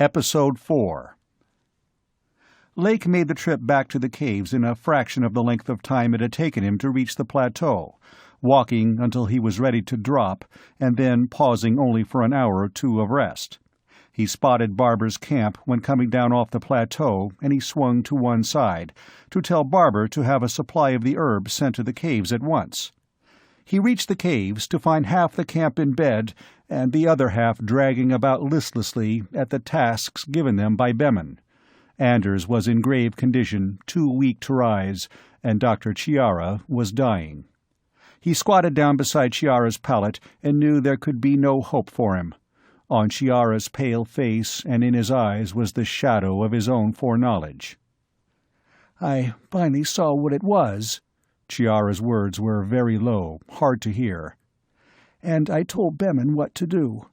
Episode 4. Lake made the trip back to the caves in a fraction of the length of time it had taken him to reach the plateau, walking until he was ready to drop, and then pausing only for an hour or two of rest. He spotted Barber's camp when coming down off the plateau, and he swung to one side, to tell Barber to have a supply of the herb sent to the caves at once. He reached the caves to find half the camp in bed and the other half dragging about listlessly at the tasks given them by Bemin. Anders was in grave condition, too weak to rise, and Dr. Chiara was dying. He squatted down beside Chiara's pallet and knew there could be no hope for him. On Chiara's pale face and in his eyes was the shadow of his own foreknowledge. "I finally saw what it was." Chiara's words were very low, hard to hear. "And I told Bemin what to do.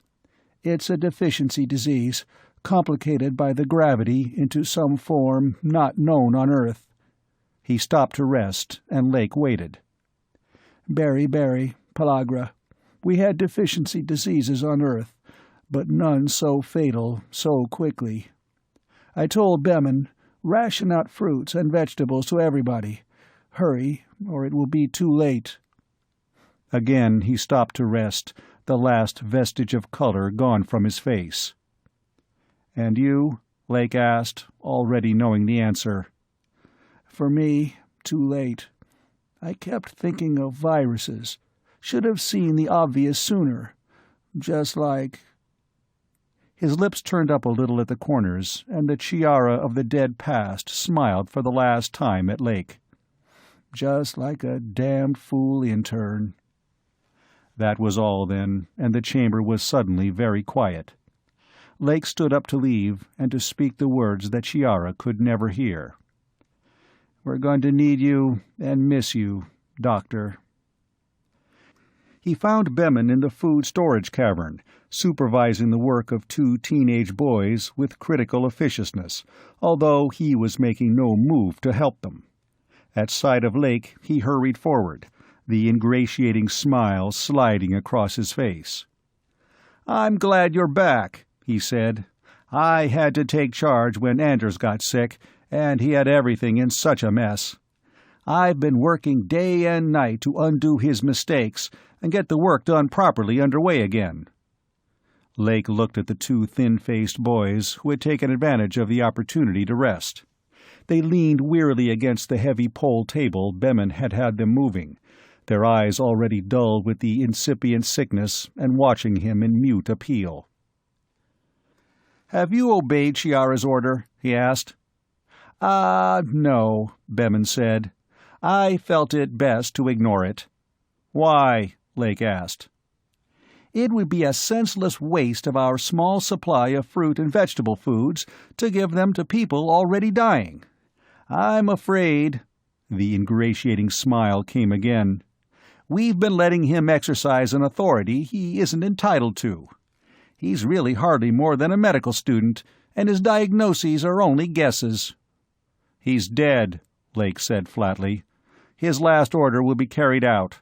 It's a deficiency disease, complicated by the gravity into some form not known on Earth." He stopped to rest, and Lake waited. "Berry, pellagra. We had deficiency diseases on Earth, but none so fatal so quickly. I told Bemin, ration out fruits and vegetables to everybody. Hurry, or it will be too late." Again he stopped to rest, the last vestige of color gone from his face. "And you?" Lake asked, already knowing the answer. "For me, too late. I kept thinking of viruses. Should have seen the obvious sooner. Just like—" His lips turned up a little at the corners, and the Chiara of the dead past smiled for the last time at Lake. "Just like a damned fool intern." That was all, then, and the chamber was suddenly very quiet. Lake stood up to leave, and to speak the words that Chiara could never hear. "We're going to need you and miss you, Doctor." He found Bemin in the food storage cavern, supervising the work of 2 teenage boys with critical officiousness, although he was making no move to help them. At sight of Lake, he hurried forward, the ingratiating smile sliding across his face. "I'm glad you're back," he said. "I had to take charge when Anders got sick, and he had everything in such a mess. I've been working day and night to undo his mistakes and get the work done properly underway again." Lake looked at the 2 thin-faced boys who had taken advantage of the opportunity to rest. They leaned wearily against the heavy pole table Bemin had them moving, their eyes already dulled with the incipient sickness and watching him in mute appeal. "Have you obeyed Chiara's order?" he asked. No," Bemin said. "I felt it best to ignore it." "Why?" Lake asked. "It would be a senseless waste of our small supply of fruit and vegetable foods to give them to people already dying. I'm afraid—" the ingratiating smile came again. "We've been letting him exercise an authority he isn't entitled to. He's really hardly more than a medical student, and his diagnoses are only guesses." "He's dead," Lake said flatly. "His last order will be carried out."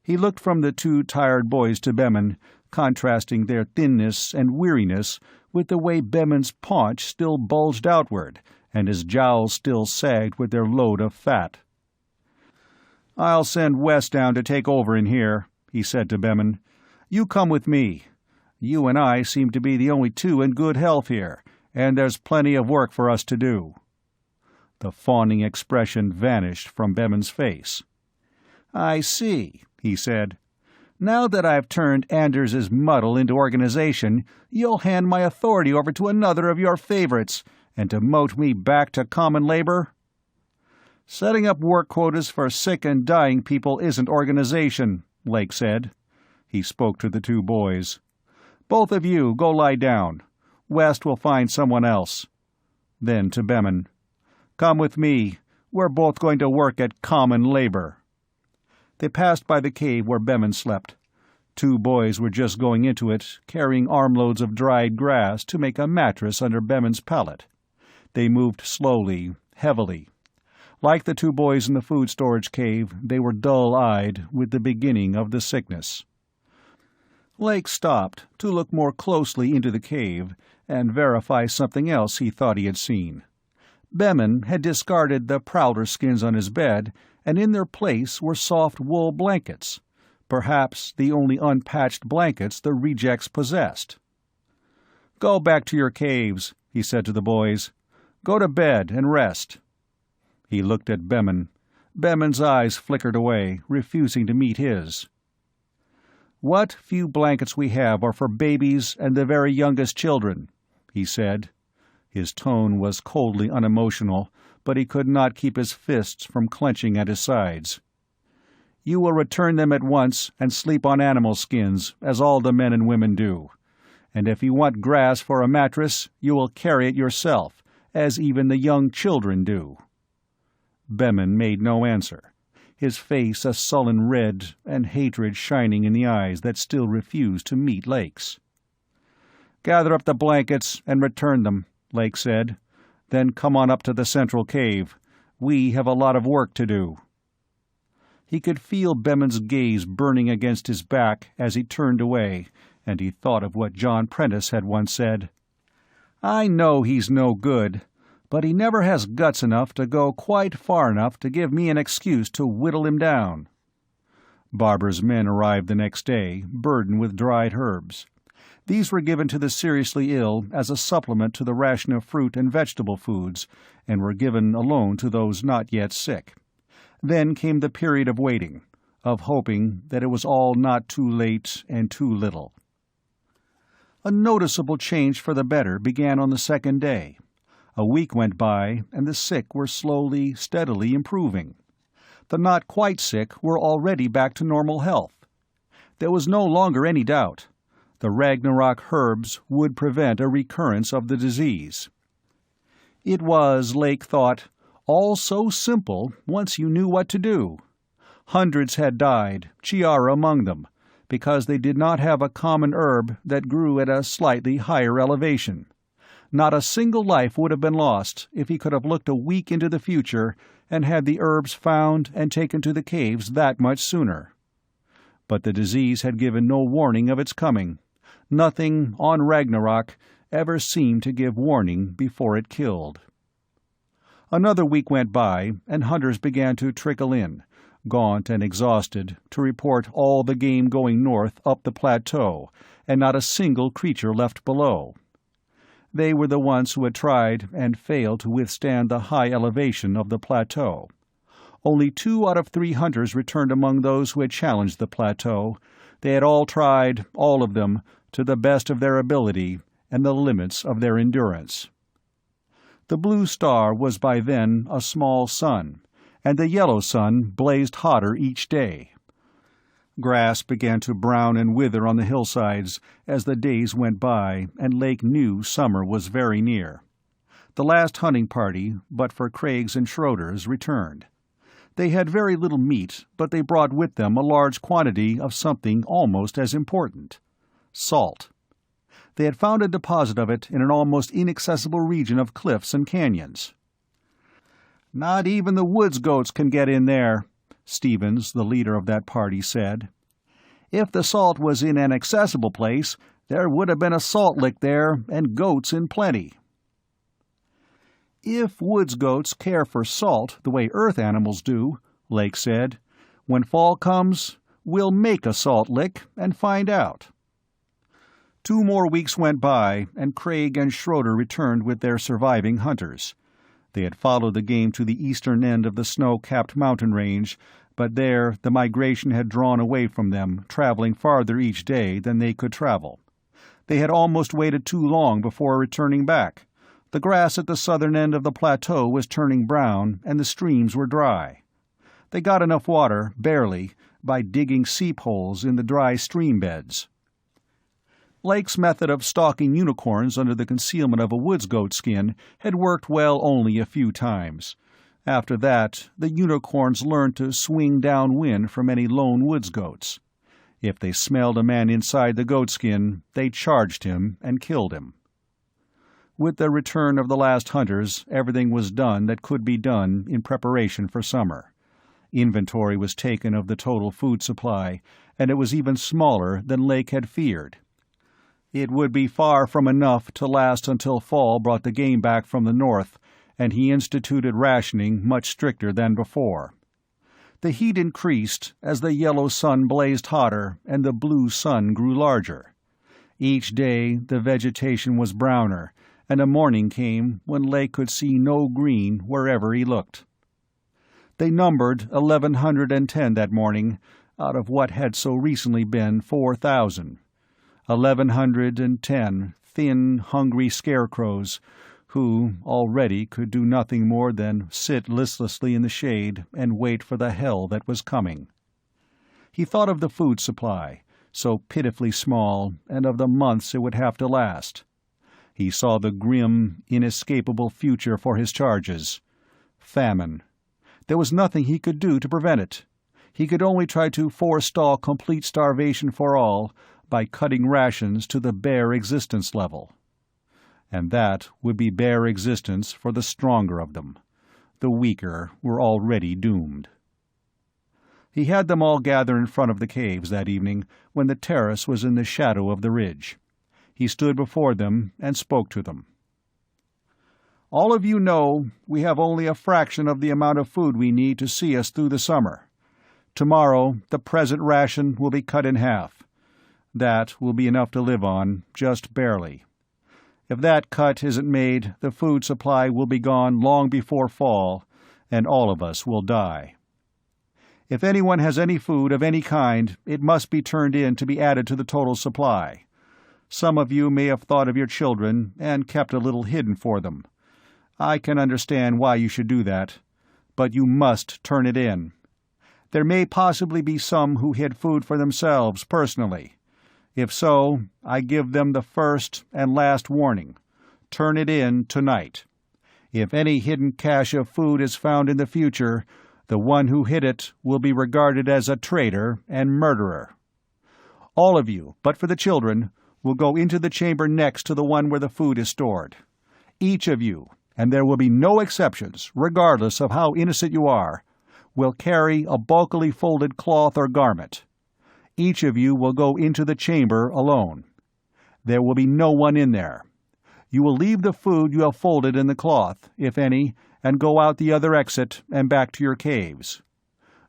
He looked from the 2 tired boys to Bemin, contrasting their thinness and weariness with the way Bemin's paunch still bulged outward, and his jowls still sagged with their load of fat. "I'll send Wes down to take over in here," he said to Bemin. "You come with me. You and I seem to be the only 2 in good health here, and there's plenty of work for us to do." The fawning expression vanished from Bemin's face. "I see," he said. "Now that I've turned Anders's muddle into organization, you'll hand my authority over to another of your favorites, and demote me back to common labor?" "Setting up work quotas for sick and dying people isn't organization," Lake said. He spoke to the 2 boys. "Both of you go lie down. West will find someone else." Then to Bemin, "Come with me. We're both going to work at common labor." They passed by the cave where Bemin slept. 2 boys were just going into it, carrying armloads of dried grass to make a mattress under Bemin's pallet. They moved slowly, heavily. Like the 2 boys in the food storage cave, they were dull-eyed with the beginning of the sickness. Lake stopped to look more closely into the cave and verify something else he thought he had seen. Bemin had discarded the prowler skins on his bed, and in their place were soft wool blankets, perhaps the only unpatched blankets the rejects possessed. "Go back to your caves," he said to the boys. "Go to bed and rest." He looked at Bemin. Bemin's eyes flickered away, refusing to meet his. "What few blankets we have are for babies and the very youngest children," he said. His tone was coldly unemotional, but he could not keep his fists from clenching at his sides. "You will return them at once and sleep on animal skins, as all the men and women do. And if you want grass for a mattress, you will carry it yourself, as even the young children do." Bemin made no answer, his face a sullen red and hatred shining in the eyes that still refused to meet Lake's. "Gather up the blankets and return them," Lake said. "Then come on up to the central cave. We have a lot of work to do." He could feel Bemin's gaze burning against his back as he turned away, and he thought of what John Prentice had once said. "I know he's no good, but he never has guts enough to go quite far enough to give me an excuse to whittle him down." Barber's men arrived the next day, burdened with dried herbs. These were given to the seriously ill as a supplement to the ration of fruit and vegetable foods, and were given alone to those not yet sick. Then came the period of waiting, of hoping that it was all not too late and too little. A noticeable change for the better began on the second day. A week went by, and the sick were slowly, steadily improving. The not quite sick were already back to normal health. There was no longer any doubt. The Ragnarok herbs would prevent a recurrence of the disease. It was, Lake thought, all so simple once you knew what to do. Hundreds had died, Chiara among them, because they did not have a common herb that grew at a slightly higher elevation. Not a single life would have been lost if he could have looked a week into the future and had the herbs found and taken to the caves that much sooner. But the disease had given no warning of its coming. Nothing, on Ragnarok, ever seemed to give warning before it killed. Another week went by, and hunters began to trickle in, gaunt and exhausted, to report all the game going north up the plateau, and not a single creature left below. They were the ones who had tried and failed to withstand the high elevation of the plateau. Only 2 out of 3 hunters returned among those who had challenged the plateau. They had all tried, all of them, to the best of their ability and the limits of their endurance. The blue star was by then a small sun, and the yellow sun blazed hotter each day. Grass began to brown and wither on the hillsides as the days went by, and Lake knew summer was very near. The last hunting party, but for Craig's and Schroeder's, returned. They had very little meat, but they brought with them a large quantity of something almost as important: salt. They had found a deposit of it in an almost inaccessible region of cliffs and canyons. "Not even the woods goats can get in there," Stevens, the leader of that party, said. "If the salt was in an accessible place, there would have been a salt lick there and goats in plenty." "If woods goats care for salt the way earth animals do," Lake said, "when fall comes, we'll make a salt lick and find out." 2 more weeks went by, and Craig and Schroeder returned with their surviving hunters. They had followed the game to the eastern end of the snow-capped mountain range, but there the migration had drawn away from them, traveling farther each day than they could travel. They had almost waited too long before returning back. The grass at the southern end of the plateau was turning brown, and the streams were dry. They got enough water, barely, by digging seep holes in the dry stream beds. Lake's method of stalking unicorns under the concealment of a woods goat skin had worked well only a few times. After that, the unicorns learned to swing downwind from any lone woods goats. If they smelled a man inside the goatskin, they charged him and killed him. With the return of the last hunters, everything was done that could be done in preparation for summer. Inventory was taken of the total food supply, and it was even smaller than Lake had feared. It would be far from enough to last until fall brought the game back from the north, and he instituted rationing much stricter than before. The heat increased as the yellow sun blazed hotter and the blue sun grew larger. Each day the vegetation was browner, and a morning came when Lake could see no green wherever he looked. They numbered 1,110 that morning, out of what had so recently been 4,000. 1,110 thin, hungry scarecrows, who already could do nothing more than sit listlessly in the shade and wait for the hell that was coming. He thought of the food supply, so pitifully small, and of the months it would have to last. He saw the grim, inescapable future for his charges. Famine. There was nothing he could do to prevent it. He could only try to forestall complete starvation for all by cutting rations to the bare existence level. And that would be bare existence for the stronger of them. The weaker were already doomed. He had them all gather in front of the caves that evening, when the terrace was in the shadow of the ridge. He stood before them and spoke to them. "All of you know we have only a fraction of the amount of food we need to see us through the summer. Tomorrow, the present ration will be cut in half. That will be enough to live on, just barely. If that cut isn't made, the food supply will be gone long before fall, and all of us will die. If anyone has any food of any kind, it must be turned in to be added to the total supply. Some of you may have thought of your children and kept a little hidden for them. I can understand why you should do that, but you must turn it in. There may possibly be some who hid food for themselves personally. If so, I give them the first and last warning. Turn it in tonight. If any hidden cache of food is found in the future, the one who hid it will be regarded as a traitor and murderer. All of you, but for the children, will go into the chamber next to the one where the food is stored. Each of you, and there will be no exceptions, regardless of how innocent you are, will carry a bulkily folded cloth or garment. Each of you will go into the chamber alone. There will be no one in there. You will leave the food you have folded in the cloth, if any, and go out the other exit and back to your caves.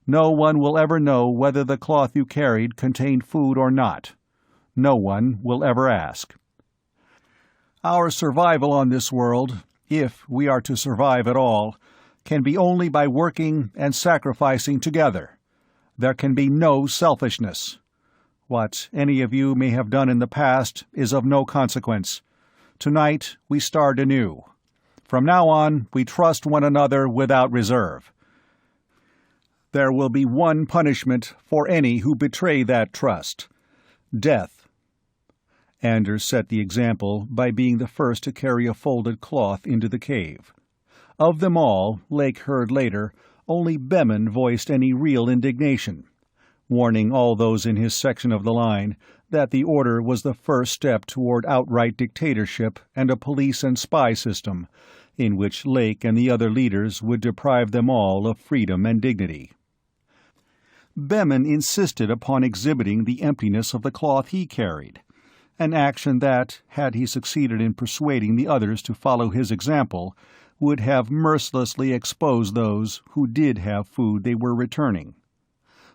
No one will ever know whether the cloth you carried contained food or not. No one will ever ask. Our survival on this world, if we are to survive at all, can be only by working and sacrificing together. There can be no selfishness. What any of you may have done in the past is of no consequence. Tonight we start anew. From now on, we trust one another without reserve. There will be one punishment for any who betray that trust: death." Anders set the example by being the first to carry a folded cloth into the cave. Of them all, Lake heard later, only Bemin voiced any real indignation, warning all those in his section of the line that the order was the first step toward outright dictatorship and a police and spy system, in which Lake and the other leaders would deprive them all of freedom and dignity. Bemin insisted upon exhibiting the emptiness of the cloth he carried, an action that, had he succeeded in persuading the others to follow his example, would have mercilessly exposed those who did have food they were returning.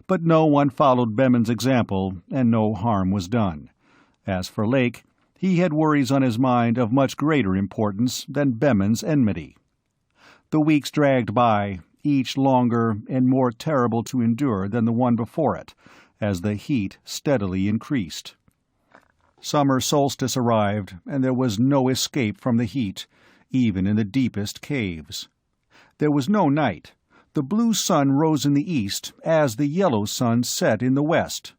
But no one followed Bemin's example, and no harm was done. As for Lake, he had worries on his mind of much greater importance than Bemin's enmity. The weeks dragged by, each longer and more terrible to endure than the one before it, as the heat steadily increased. Summer solstice arrived, and there was no escape from the heat, even in the deepest caves. There was no night. The blue sun rose in the east as the yellow sun set in the west.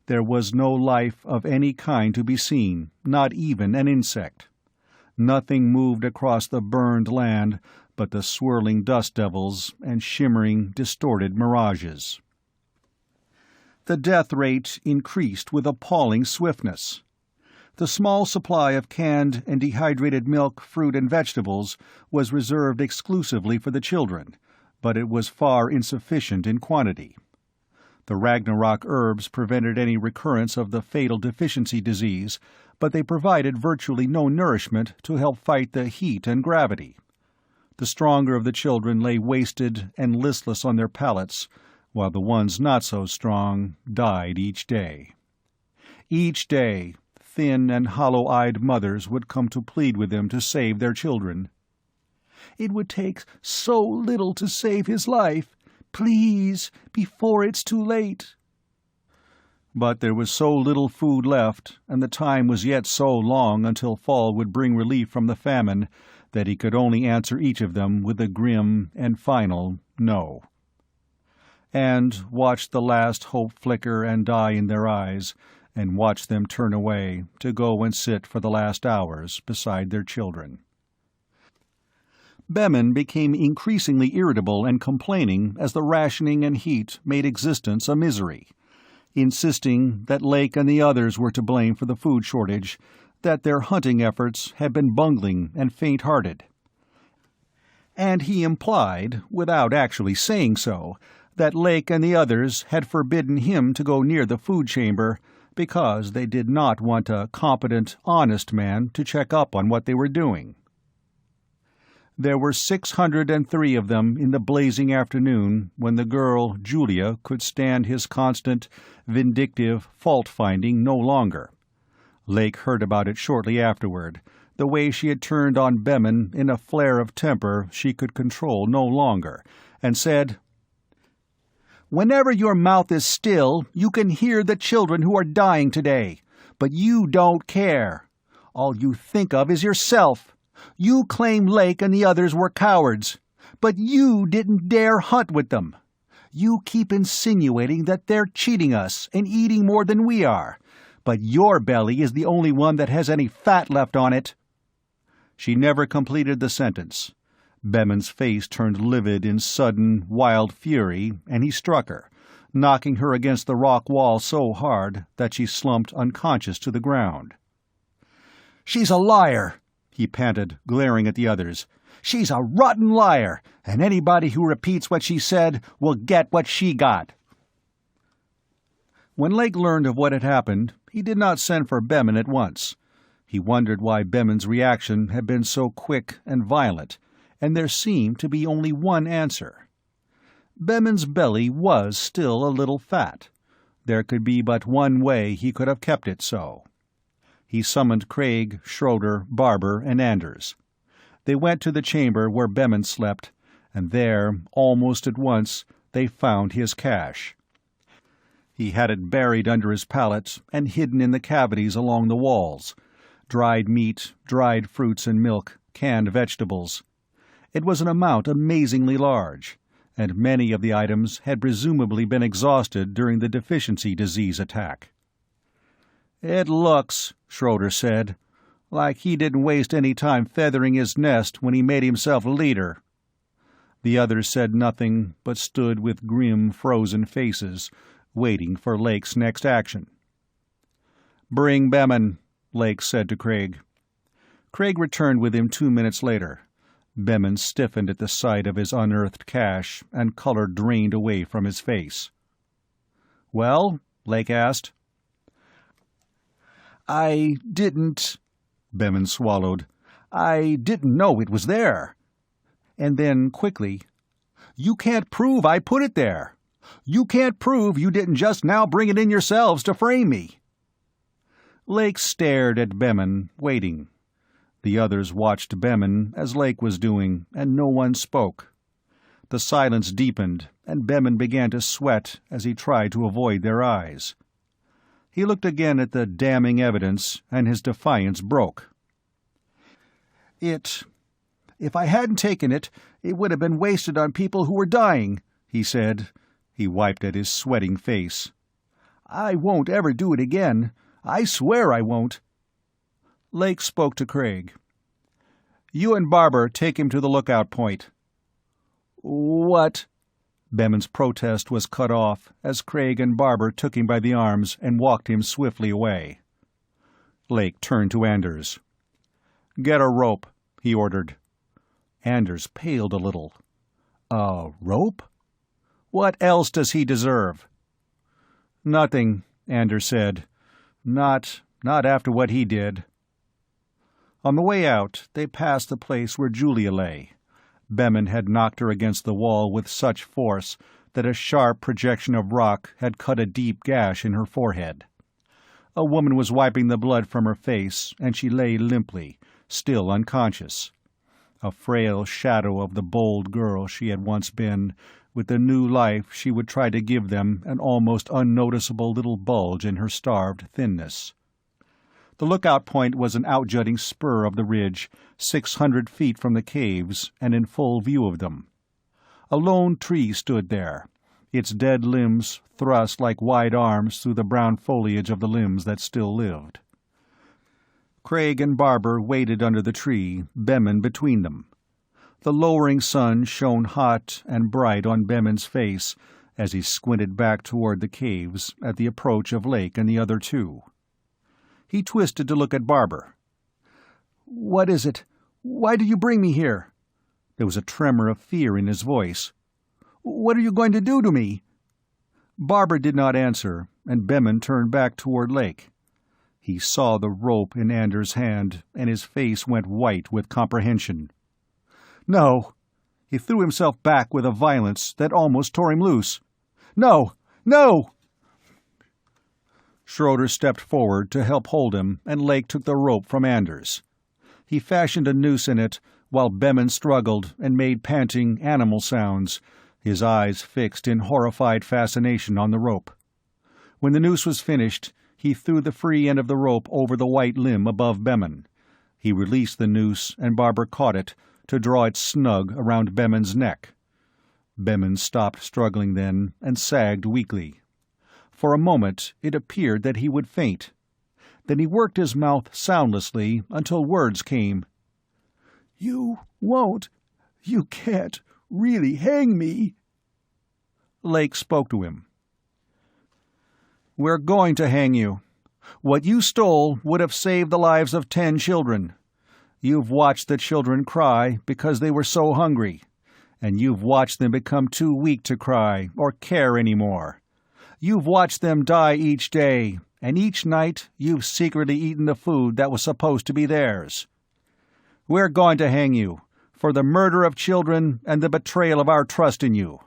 There was no life of any kind to be seen, not even an insect. Nothing moved across the burned land but the swirling dust devils and shimmering, distorted mirages. The death rate increased with appalling swiftness. The small supply of canned and dehydrated milk, fruit, and vegetables was reserved exclusively for the children, but it was far insufficient in quantity. The Ragnarok herbs prevented any recurrence of the fatal deficiency disease, but they provided virtually no nourishment to help fight the heat and gravity. The stronger of the children lay wasted and listless on their pallets, while the ones not so strong died each day. Each day, thin and hollow-eyed mothers would come to plead with them to save their children. "It would take so little to save his life. Please, before it's too late." But there was so little food left, and the time was yet so long until fall would bring relief from the famine, that he could only answer each of them with a grim and final no. And watched the last hope flicker and die in their eyes, and watched them turn away to go and sit for the last hours beside their children. Bemin became increasingly irritable and complaining as the rationing and heat made existence a misery, insisting that Lake and the others were to blame for the food shortage, that their hunting efforts had been bungling and faint-hearted. And he implied, without actually saying so, that Lake and the others had forbidden him to go near the food chamber because they did not want a competent, honest man to check up on what they were doing. There were 603 of them in the blazing afternoon when the girl, Julia, could stand his constant, vindictive fault-finding no longer. Lake heard about it shortly afterward, the way she had turned on Bemin in a flare of temper she could control no longer, and said, "Whenever your mouth is still, you can hear the children who are dying today, but you don't care. All you think of is yourself. You claim Lake and the others were cowards, but you didn't dare hunt with them. You keep insinuating that they're cheating us and eating more than we are, but your belly is the only one that has any fat left on it." She never completed the sentence. Bemin's face turned livid in sudden, wild fury, and he struck her, knocking her against the rock wall so hard that she slumped unconscious to the ground. "She's a liar," he panted, glaring at the others. "She's a rotten liar, and anybody who repeats what she said will get what she got." When Lake learned of what had happened, he did not send for Bemin at once. He wondered why Bemin's reaction had been so quick and violent, and there seemed to be only one answer. Bemin's belly was still a little fat. There could be but one way he could have kept it so. He summoned Craig, Schroeder, Barber, and Anders. They went to the chamber where Bemin slept, and there, almost at once, they found his cache. He had it buried under his pallet and hidden in the cavities along the walls. Dried meat, dried fruits and milk, canned vegetables. It was an amount amazingly large, and many of the items had presumably been exhausted during the deficiency disease attack. "It looks," Schroeder said, "like he didn't waste any time feathering his nest when he made himself leader." The others said nothing, but stood with grim, frozen faces, waiting for Lake's next action. "Bring Bemin," Lake said to Craig. Craig returned with him 2 minutes later. Bemin stiffened at the sight of his unearthed cache, and color drained away from his face. "Well?" Lake asked. "I didn't—" Bemin swallowed. "I didn't know it was there." And then, quickly, "You can't prove I put it there. You can't prove you didn't just now bring it in yourselves to frame me." Lake stared at Bemin, waiting. The others watched Bemin, as Lake was doing, and no one spoke. The silence deepened, and Bemin began to sweat as he tried to avoid their eyes. He looked again at the damning evidence, and his defiance broke. If I hadn't taken it, it would have been wasted on people who were dying," he said. He wiped at his sweating face. "I won't ever do it again. I swear I won't." Lake spoke to Craig. "You and Barber take him to the lookout point." "What?" Bemin's protest was cut off as Craig and Barber took him by the arms and walked him swiftly away. Lake turned to Anders. "Get a rope," he ordered. Anders paled a little. A rope? What else does he deserve? Nothing, Anders said. Not after what he did. On the way out, they passed the place where Julia lay. Bemin had knocked her against the wall with such force that a sharp projection of rock had cut a deep gash in her forehead. A woman was wiping the blood from her face, and she lay limply, still unconscious. A frail shadow of the bold girl she had once been, with the new life she would try to give them an almost unnoticeable little bulge in her starved thinness. The lookout point was an outjutting spur of the ridge, 600 feet from the caves and in full view of them. A lone tree stood there, its dead limbs thrust like wide arms through the brown foliage of the limbs that still lived. Craig and Barber waited under the tree, Bemin between them. The lowering sun shone hot and bright on Bemin's face as he squinted back toward the caves at the approach of Lake and the other two. He twisted to look at Barber. "What is it? Why did you bring me here?" There was a tremor of fear in his voice. "What are you going to do to me?" Barber did not answer, and Bemin turned back toward Lake. He saw the rope in Anders' hand, and his face went white with comprehension. "No." He threw himself back with a violence that almost tore him loose. "No! No!" Schroeder stepped forward to help hold him, and Lake took the rope from Anders. He fashioned a noose in it, while Bemin struggled and made panting animal sounds, his eyes fixed in horrified fascination on the rope. When the noose was finished, he threw the free end of the rope over the white limb above Bemin. He released the noose, and Barber caught it, to draw it snug around Bemin's neck. Bemin stopped struggling then, and sagged weakly. For a moment it appeared that he would faint. Then he worked his mouth soundlessly until words came. "You won't. You can't really hang me." Lake spoke to him. "We're going to hang you. What you stole would have saved the lives of 10 children. You've watched the children cry because they were so hungry, and you've watched them become too weak to cry or care anymore. You've watched them die each day, and each night you've secretly eaten the food that was supposed to be theirs. We're going to hang you for the murder of children and the betrayal of our trust in you.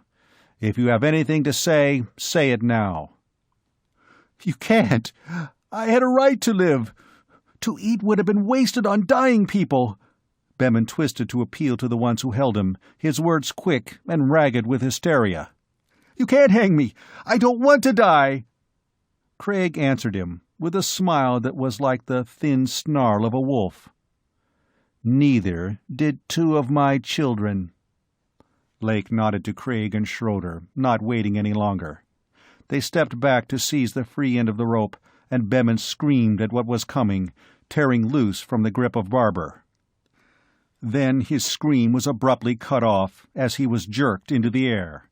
If you have anything to say, say it now." "You can't. I had a right to live. To eat would have been wasted on dying people." Bemin twisted to appeal to the ones who held him, his words quick and ragged with hysteria. "You can't hang me. I don't want to die." Craig answered him, with a smile that was like the thin snarl of a wolf. "Neither did 2 of my children." Lake nodded to Craig and Schroeder, not waiting any longer. They stepped back to seize the free end of the rope, and Bemin screamed at what was coming, tearing loose from the grip of Barber. Then his scream was abruptly cut off as he was jerked into the air.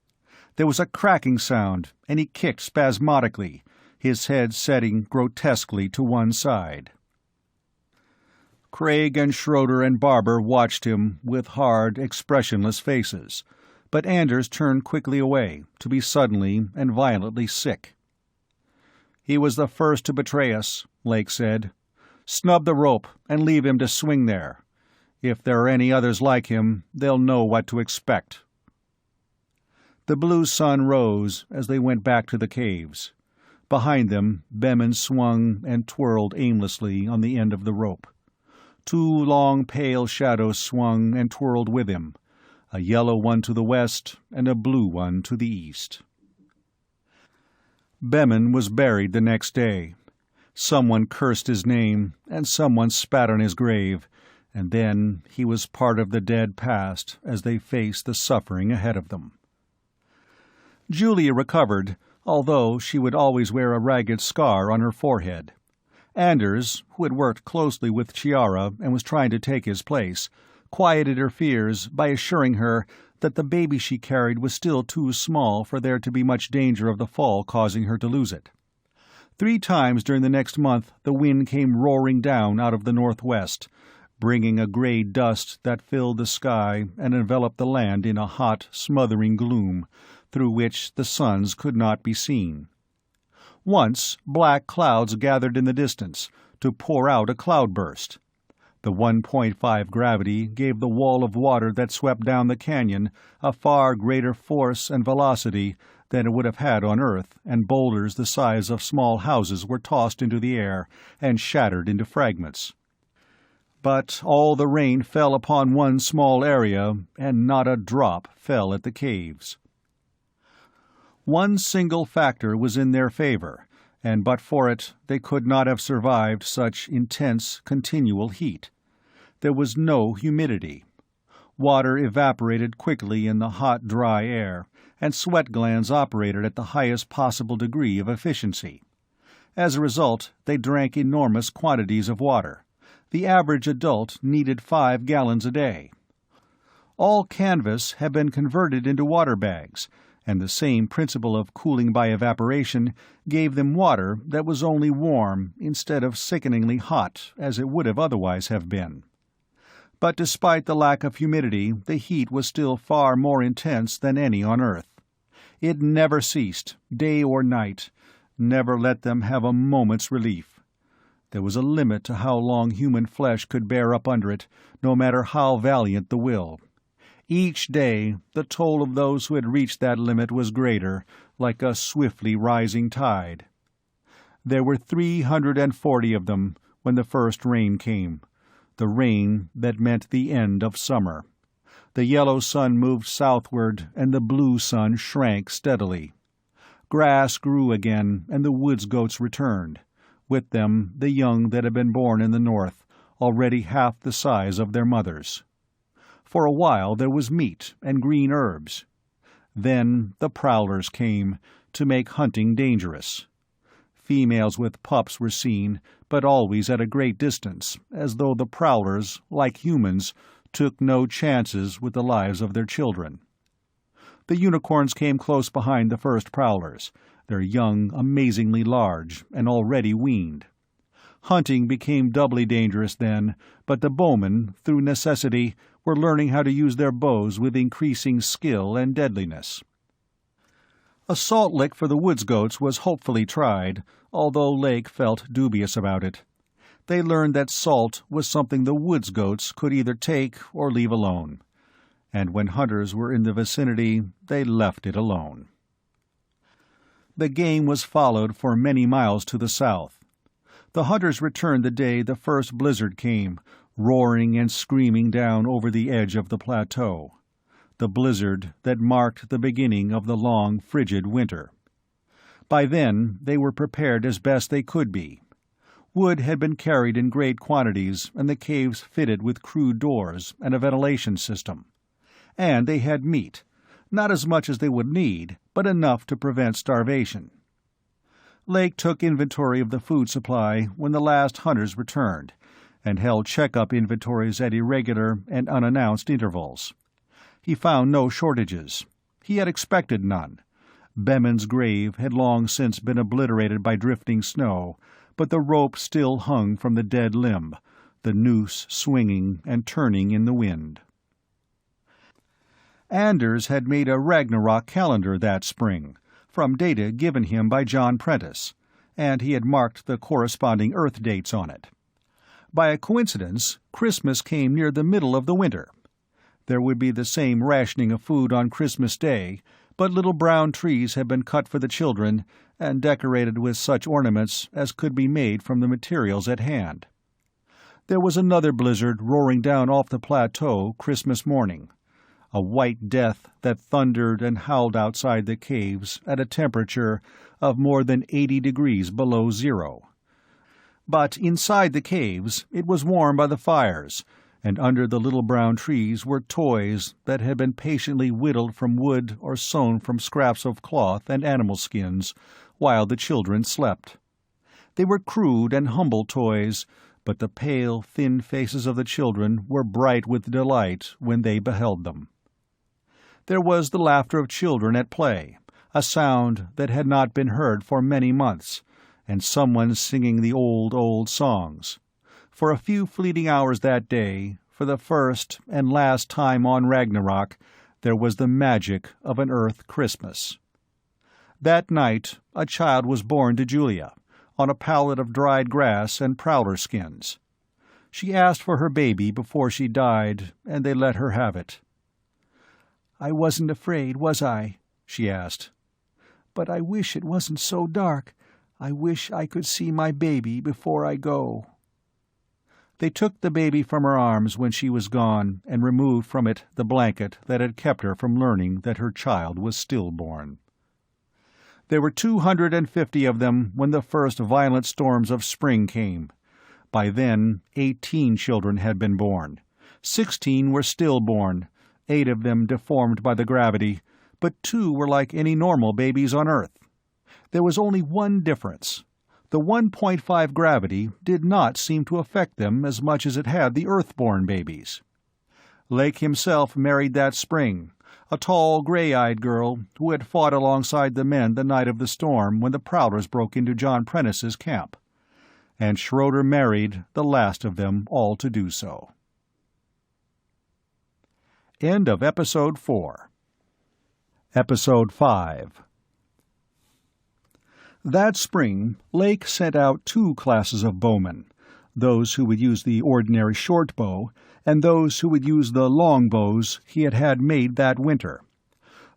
There was a cracking sound, and he kicked spasmodically, his head setting grotesquely to one side. Craig and Schroeder and Barber watched him with hard, expressionless faces, but Anders turned quickly away, to be suddenly and violently sick. "He was the first to betray us," Lake said. "Snub the rope and leave him to swing there. If there are any others like him, they'll know what to expect." The blue sun rose as they went back to the caves. Behind them, Bemin swung and twirled aimlessly on the end of the rope. 2 long pale shadows swung and twirled with him, a yellow one to the west and a blue one to the east. Bemin was buried the next day. Someone cursed his name, and someone spat on his grave, and then he was part of the dead past as they faced the suffering ahead of them. Julia recovered, although she would always wear a ragged scar on her forehead. Anders, who had worked closely with Chiara and was trying to take his place, quieted her fears by assuring her that the baby she carried was still too small for there to be much danger of the fall causing her to lose it. 3 times during the next month the wind came roaring down out of the northwest, bringing a grey dust that filled the sky and enveloped the land in a hot, smothering gloom, through which the suns could not be seen. Once black clouds gathered in the distance, to pour out a cloudburst. The 1.5 gravity gave the wall of water that swept down the canyon a far greater force and velocity than it would have had on Earth, and boulders the size of small houses were tossed into the air and shattered into fragments. But all the rain fell upon one small area, and not a drop fell at the caves. One single factor was in their favor, and but for it they could not have survived such intense, continual heat. There was no humidity. Water evaporated quickly in the hot, dry air, and sweat glands operated at the highest possible degree of efficiency. As a result, they drank enormous quantities of water. The average adult needed 5 gallons a day. All canvas had been converted into water bags, and the same principle of cooling by evaporation gave them water that was only warm instead of sickeningly hot as it would have otherwise have been. But despite the lack of humidity, the heat was still far more intense than any on Earth. It never ceased, day or night, never let them have a moment's relief. There was a limit to how long human flesh could bear up under it, no matter how valiant the will. Each day, the toll of those who had reached that limit was greater, like a swiftly rising tide. There were 340 of them when the first rain came, the rain that meant the end of summer. The yellow sun moved southward, and the blue sun shrank steadily. Grass grew again, and the woods goats returned. With them the young that had been born in the north, already half the size of their mothers. For a while there was meat and green herbs. Then the prowlers came, to make hunting dangerous. Females with pups were seen, but always at a great distance, as though the prowlers, like humans, took no chances with the lives of their children. The unicorns came close behind the first prowlers, their young amazingly large, and already weaned. Hunting became doubly dangerous then, but the bowmen, through necessity, were learning how to use their bows with increasing skill and deadliness. A salt lick for the woods goats was hopefully tried, although Lake felt dubious about it. They learned that salt was something the woods goats could either take or leave alone, and when hunters were in the vicinity, they left it alone. The game was followed for many miles to the south. The hunters returned the day the first blizzard came, roaring and screaming down over the edge of the plateau, the blizzard that marked the beginning of the long, frigid winter. By then they were prepared as best they could be. Wood had been carried in great quantities, and the caves fitted with crude doors and a ventilation system. And they had meat, not as much as they would need, but enough to prevent starvation. Lake took inventory of the food supply when the last hunters returned, and held check-up inventories at irregular and unannounced intervals. He found no shortages. He had expected none. Bemin's grave had long since been obliterated by drifting snow, but the rope still hung from the dead limb, the noose swinging and turning in the wind. Anders had made a Ragnarok calendar that spring, from data given him by John Prentice, and he had marked the corresponding Earth dates on it. By a coincidence, Christmas came near the middle of the winter. There would be the same rationing of food on Christmas Day, but little brown trees had been cut for the children and decorated with such ornaments as could be made from the materials at hand. There was another blizzard roaring down off the plateau Christmas morning, a white death that thundered and howled outside the caves at a temperature of more than 80 degrees below zero. But inside the caves it was warm by the fires, and under the little brown trees were toys that had been patiently whittled from wood or sewn from scraps of cloth and animal skins, while the children slept. They were crude and humble toys, but the pale, thin faces of the children were bright with delight when they beheld them. There was the laughter of children at play, a sound that had not been heard for many months, and someone singing the old, old songs. For a few fleeting hours that day, for the first and last time on Ragnarok, there was the magic of an Earth Christmas. That night, a child was born to Julia, on a pallet of dried grass and prowler skins. She asked for her baby before she died, and they let her have it. "I wasn't afraid, was I?" she asked. "But I wish it wasn't so dark. I wish I could see my baby before I go." They took the baby from her arms when she was gone and removed from it the blanket that had kept her from learning that her child was stillborn. There were 250 of them when the first violent storms of spring came. By then, 18 children had been born. 16 were stillborn, 8 of them deformed by the gravity, but 2 were like any normal babies on Earth. There was only one difference. The 1.5 gravity did not seem to affect them as much as it had the Earth-born babies. Lake himself married that spring, a tall, gray-eyed girl who had fought alongside the men the night of the storm when the Prowlers broke into John Prentice's camp. And Schroeder married the last of them all to do so. End of Episode 4. Episode 5. That spring, Lake sent out 2 classes of bowmen, those who would use the ordinary short bow, and those who would use the long bows he had made that winter.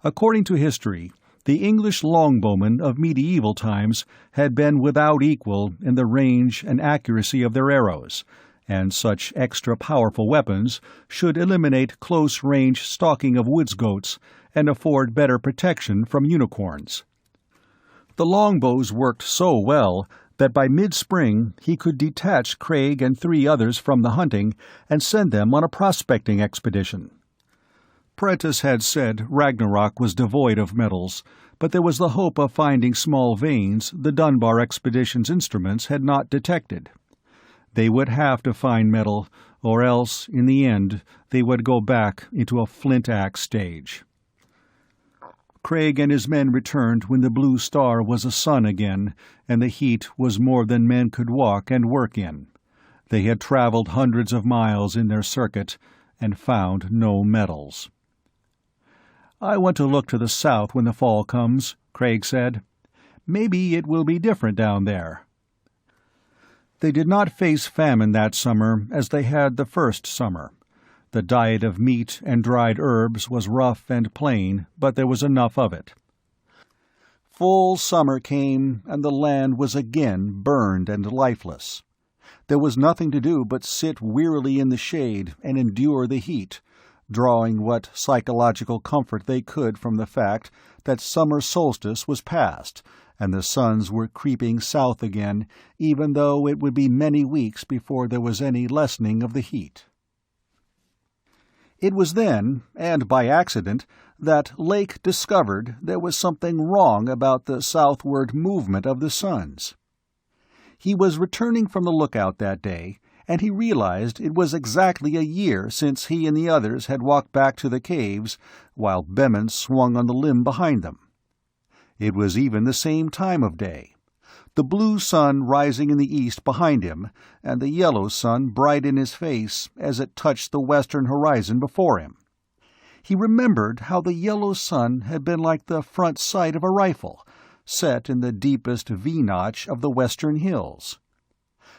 According to history, the English longbowmen of medieval times had been without equal in the range and accuracy of their arrows, and such extra-powerful weapons should eliminate close-range stalking of woods goats and afford better protection from unicorns. The longbows worked so well that by mid-spring he could detach Craig and 3 others from the hunting and send them on a prospecting expedition. Prentice had said Ragnarok was devoid of metals, but there was the hope of finding small veins the Dunbar expedition's instruments had not detected. They would have to find metal, or else, in the end, they would go back into a flint-axe stage. Craig and his men returned when the blue star was a sun again, and the heat was more than men could walk and work in. They had traveled hundreds of miles in their circuit, and found no metals. "I want to look to the south when the fall comes," Craig said. "Maybe it will be different down there." They did not face famine that summer as they had the first summer. The diet of meat and dried herbs was rough and plain, but there was enough of it. Full summer came, and the land was again burned and lifeless. There was nothing to do but sit wearily in the shade and endure the heat, drawing what psychological comfort they could from the fact that summer solstice was past, and the suns were creeping south again, even though it would be many weeks before there was any lessening of the heat. It was then, and by accident, that Lake discovered there was something wrong about the southward movement of the suns. He was returning from the lookout that day, and he realized it was exactly a year since he and the others had walked back to the caves, while Bemin swung on the limb behind them. It was even the same time of day, the blue sun rising in the east behind him, and the yellow sun bright in his face as it touched the western horizon before him. He remembered how the yellow sun had been like the front sight of a rifle, set in the deepest V-notch of the western hills.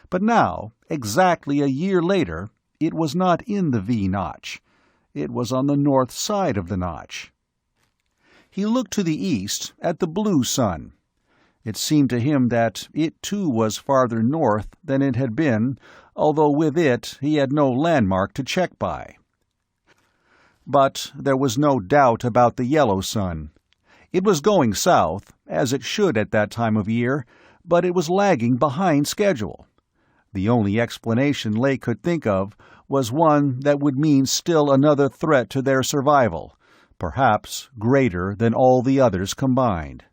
But now, exactly a year later, it was not in the V-notch. It was on the north side of the notch. He looked to the east at the blue sun. It seemed to him that it too was farther north than it had been, although with it he had no landmark to check by. But there was no doubt about the yellow sun. It was going south, as it should at that time of year, but it was lagging behind schedule. The only explanation Lake could think of was one that would mean still another threat to their survival, perhaps greater than all the others combined.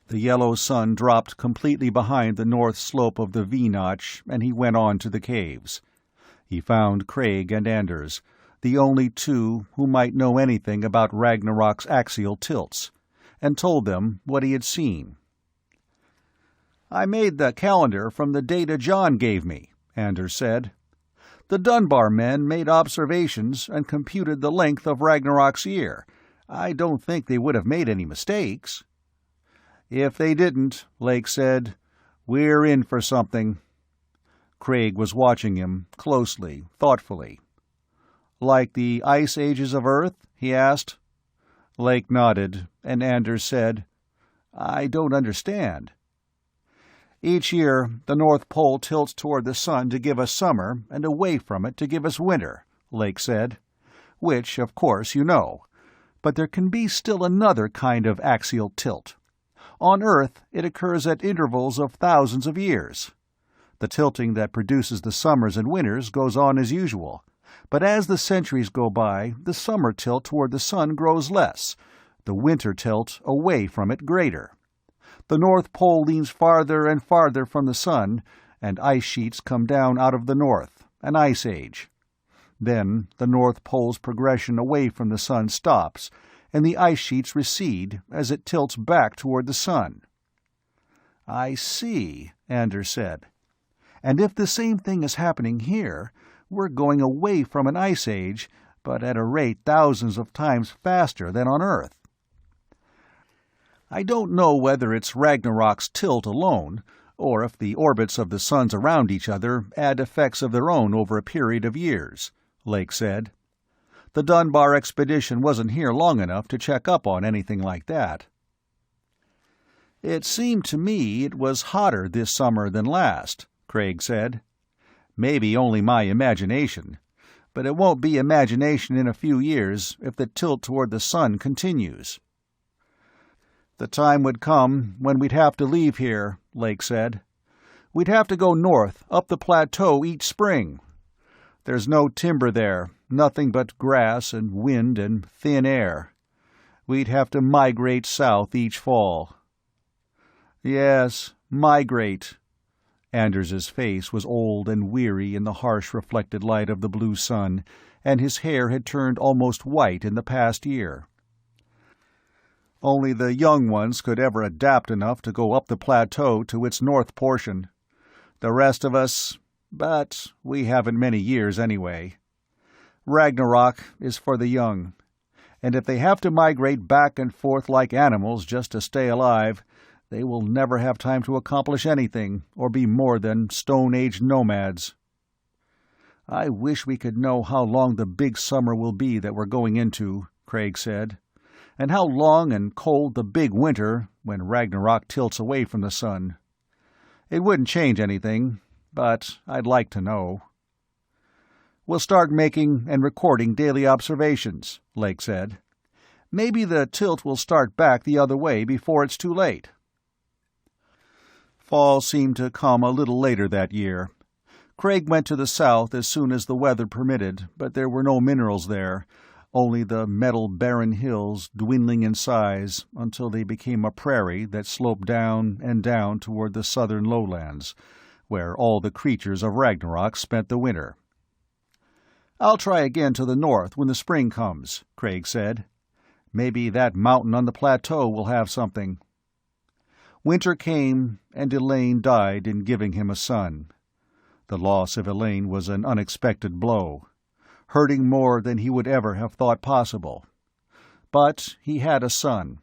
The yellow sun dropped completely behind the north slope of the V-notch, and he went on to the caves. He found Craig and Anders, the only 2 who might know anything about Ragnarok's axial tilts, and told them what he had seen. "I made the calendar from the data John gave me," Anders said. "The Dunbar men made observations and computed the length of Ragnarok's year. I don't think they would have made any mistakes." "If they didn't," Lake said, "we're in for something." Craig was watching him, closely, thoughtfully. "Like the ice ages of Earth?" he asked. Lake nodded, and Anders said, "I don't understand." "Each year, the North Pole tilts toward the sun to give us summer, and away from it to give us winter," Lake said. "Which, of course, you know. But there can be still another kind of axial tilt. On Earth, it occurs at intervals of thousands of years. The tilting that produces the summers and winters goes on as usual, but as the centuries go by, the summer tilt toward the sun grows less, the winter tilt away from it greater. The North Pole leans farther and farther from the sun, and ice sheets come down out of the north, an ice age. Then the North Pole's progression away from the sun stops, and the ice sheets recede as it tilts back toward the sun." "I see," Anders said. "And if the same thing is happening here, we're going away from an ice age, but at a rate thousands of times faster than on Earth." "I don't know whether it's Ragnarok's tilt alone, or if the orbits of the suns around each other add effects of their own over a period of years," Lake said. "The Dunbar expedition wasn't here long enough to check up on anything like that." "It seemed to me it was hotter this summer than last," Craig said. "Maybe only my imagination, but it won't be imagination in a few years if the tilt toward the sun continues." "The time would come when we'd have to leave here," Lake said. "We'd have to go north, up the plateau each spring. There's no timber there, nothing but grass and wind and thin air. We'd have to migrate south each fall." "Yes, migrate." Anders's face was old and weary in the harsh reflected light of the blue sun, and his hair had turned almost white in the past year. "Only the young ones could ever adapt enough to go up the plateau to its north portion. The rest of us... but we haven't many years anyway. Ragnarok is for the young, and if they have to migrate back and forth like animals just to stay alive, they will never have time to accomplish anything or be more than Stone Age nomads." "I wish we could know how long the big summer will be that we're going into," Craig said, "and how long and cold the big winter when Ragnarok tilts away from the sun. It wouldn't change anything, but I'd like to know." "We'll start making and recording daily observations," Lake said. "Maybe the tilt will start back the other way before it's too late." Fall seemed to come a little later that year. Craig went to the south as soon as the weather permitted, but there were no minerals there, only the metal barren hills dwindling in size until they became a prairie that sloped down and down toward the southern lowlands, where all the creatures of Ragnarok spent the winter. "I'll try again to the north when the spring comes," Craig said. "Maybe that mountain on the plateau will have something." Winter came, and Elaine died in giving him a son. The loss of Elaine was an unexpected blow, hurting more than he would ever have thought possible. But he had a son,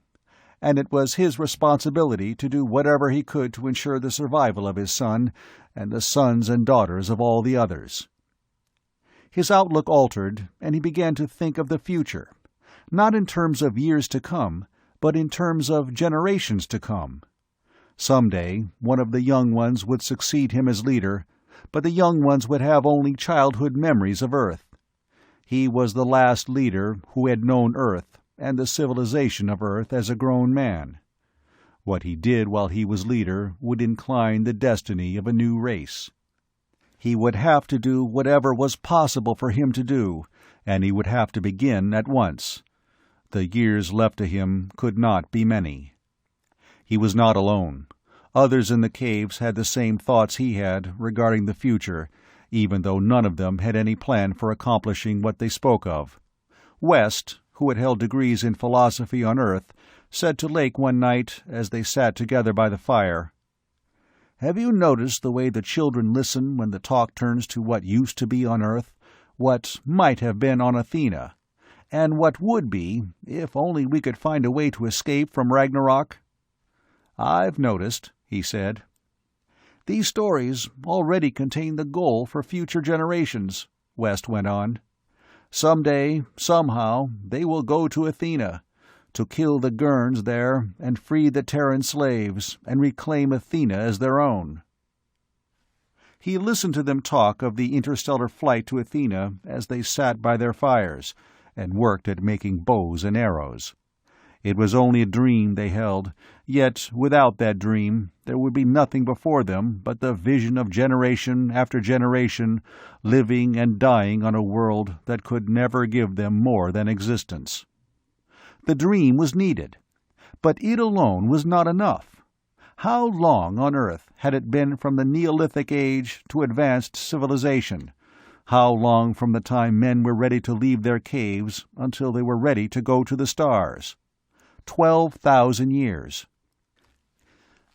and it was his responsibility to do whatever he could to ensure the survival of his son and the sons and daughters of all the others. His outlook altered, and he began to think of the future, not in terms of years to come, but in terms of generations to come. Someday, one of the young ones would succeed him as leader, but the young ones would have only childhood memories of Earth. He was the last leader who had known Earth and the civilization of Earth as a grown man. What he did while he was leader would incline the destiny of a new race. He would have to do whatever was possible for him to do, and he would have to begin at once. The years left to him could not be many. He was not alone. Others in the caves had the same thoughts he had regarding the future, even though none of them had any plan for accomplishing what they spoke of. West, who had held degrees in philosophy on Earth, said to Lake one night, as they sat together by the fire, have you noticed the way the children listen when the talk turns to what used to be on Earth, what might have been on Athena, and what would be if only we could find a way to escape from Ragnarok?" "I've noticed," he said. "These stories already contain the goal for future generations," West went on. "Someday, somehow, they will go to Athena, to kill the Gurns there and free the Terran slaves and reclaim Athena as their own." He listened to them talk of the interstellar flight to Athena as they sat by their fires and worked at making bows and arrows. It was only a dream they held, yet without that dream there would be nothing before them but the vision of generation after generation living and dying on a world that could never give them more than existence. The dream was needed, but it alone was not enough. How long on Earth had it been from the Neolithic age to advanced civilization? How long from the time men were ready to leave their caves until they were ready to go to the stars? 12,000 years.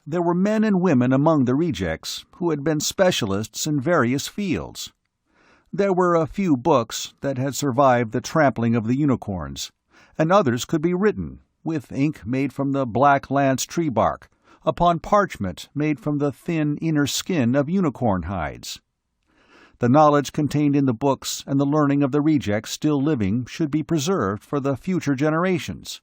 There were men and women among the rejects who had been specialists in various fields. There were a few books that had survived the trampling of the unicorns, and others could be written, with ink made from the black lance tree bark, upon parchment made from the thin inner skin of unicorn hides. The knowledge contained in the books and the learning of the rejects still living should be preserved for the future generations.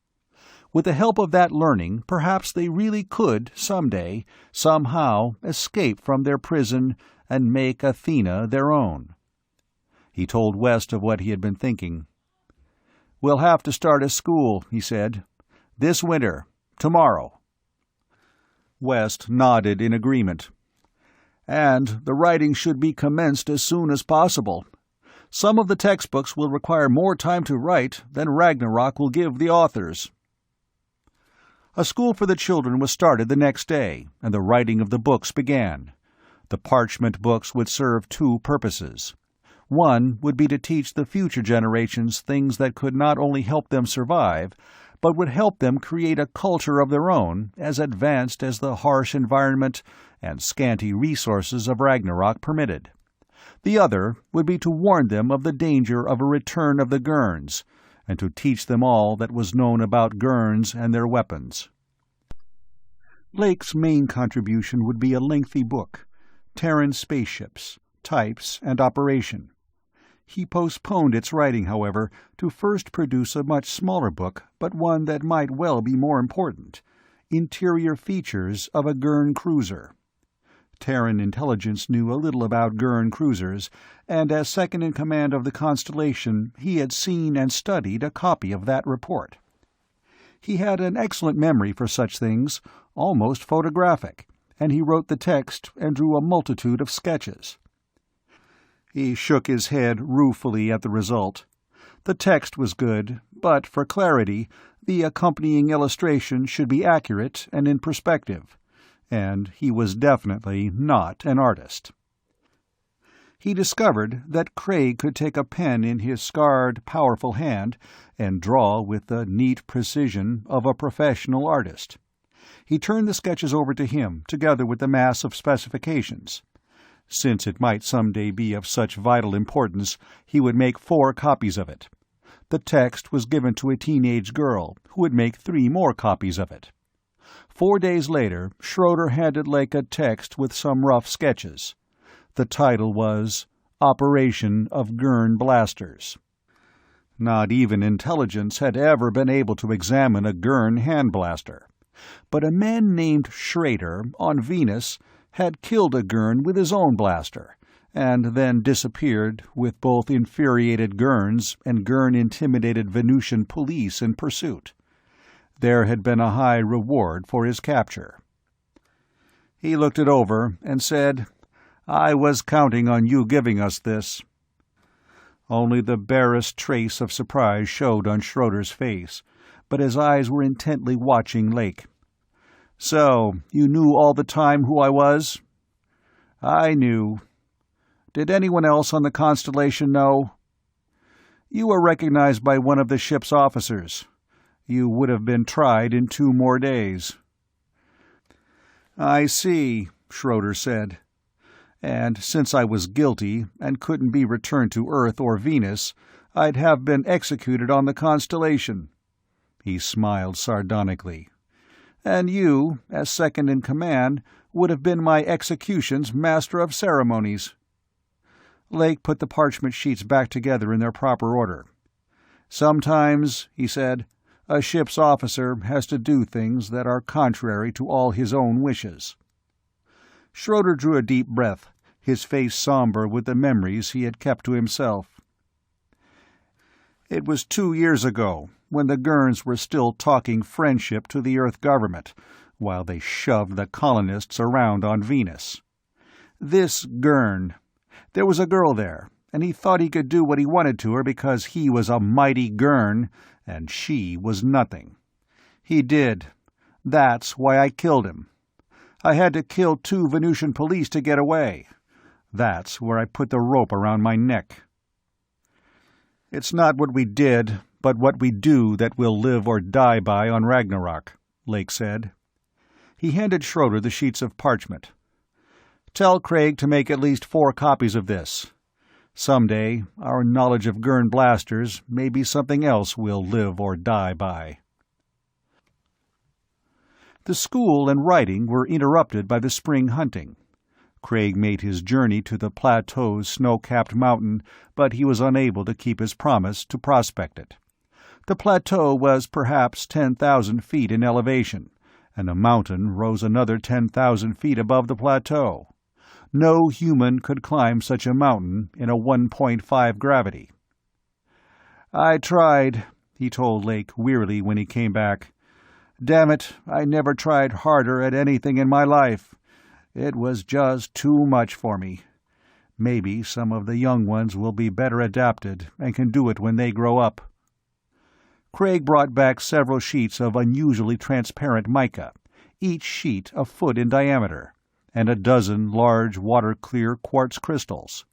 With the help of that learning, perhaps they really could, someday, somehow, escape from their prison and make Athena their own. He told West of what he had been thinking. "We'll have to start a school," he said. "This winter. Tomorrow." West nodded in agreement. "And the writing should be commenced as soon as possible. Some of the textbooks will require more time to write than Ragnarok will give the authors." A school for the children was started the next day, and the writing of the books began. The parchment books would serve two purposes. One would be to teach the future generations things that could not only help them survive, but would help them create a culture of their own as advanced as the harsh environment and scanty resources of Ragnarok permitted. The other would be to warn them of the danger of a return of the Gurns, and to teach them all that was known about Gurns and their weapons. Lake's main contribution would be a lengthy book, Terran Spaceships, Types and Operation. He postponed its writing, however, to first produce a much smaller book, but one that might well be more important, Interior Features of a Gurn Cruiser. Terran intelligence knew a little about Gurn cruisers, and as second-in-command of the Constellation he had seen and studied a copy of that report. He had an excellent memory for such things, almost photographic, and he wrote the text and drew a multitude of sketches. He shook his head ruefully at the result. The text was good, but for clarity, the accompanying illustration should be accurate and in perspective, and he was definitely not an artist. He discovered that Craig could take a pen in his scarred, powerful hand and draw with the neat precision of a professional artist. He turned the sketches over to him, together with the mass of specifications. Since it might someday be of such vital importance, he would make 4 copies of it. The text was given to a teenage girl, who would make 3 more copies of it. 4 days later, Schroeder handed Lake a text with some rough sketches. The title was Operation of Gurn Blasters. Not even intelligence had ever been able to examine a Gurn hand blaster. But a man named Schrader, on Venus, had killed a Gurn with his own blaster, and then disappeared with both infuriated Gurns and Gurn-intimidated Venusian police in pursuit. There had been a high reward for his capture. He looked it over and said, "I was counting on you giving us this." Only the barest trace of surprise showed on Schroeder's face, but his eyes were intently watching Lake. "So, you knew all the time who I was?" "I knew." "Did anyone else on the Constellation know?" "You were recognized by one of the ship's officers. You would have been tried in 2 more days." "I see," Schroeder said. And since I was guilty and couldn't be returned to Earth or Venus, I'd have been executed on the constellation. He smiled sardonically. And you, as second in command, would have been my execution's master of ceremonies. Lake put the parchment sheets back together in their proper order. Sometimes, he said, a ship's officer has to do things that are contrary to all his own wishes. Schroeder drew a deep breath, his face somber with the memories he had kept to himself. It was 2 years ago, when the Gurns were still talking friendship to the Earth government, while they shoved the colonists around on Venus. This Gurn. There was a girl there, and he thought he could do what he wanted to her because he was a mighty Gurn, and she was nothing. He did. That's why I killed him. I had to kill 2 Venusian police to get away. That's where I put the rope around my neck. It's not what we did, but what we do that we'll live or die by on Ragnarok, Lake said. He handed Schroeder the sheets of parchment. Tell Craig to make at least 4 copies of this. Someday, our knowledge of Gurn blasters may be something else we'll live or die by. The school and writing were interrupted by the spring hunting. Craig made his journey to the plateau's snow-capped mountain, but he was unable to keep his promise to prospect it. The plateau was perhaps 10,000 feet in elevation, and the mountain rose another 10,000 feet above the plateau. No human could climb such a mountain in a 1.5 gravity. I tried, he told Lake wearily when he came back. Damn it, I never tried harder at anything in my life. It was just too much for me. Maybe some of the young ones will be better adapted and can do it when they grow up. Craig brought back several sheets of unusually transparent mica, each sheet a foot in diameter, and a dozen large water-clear quartz crystals.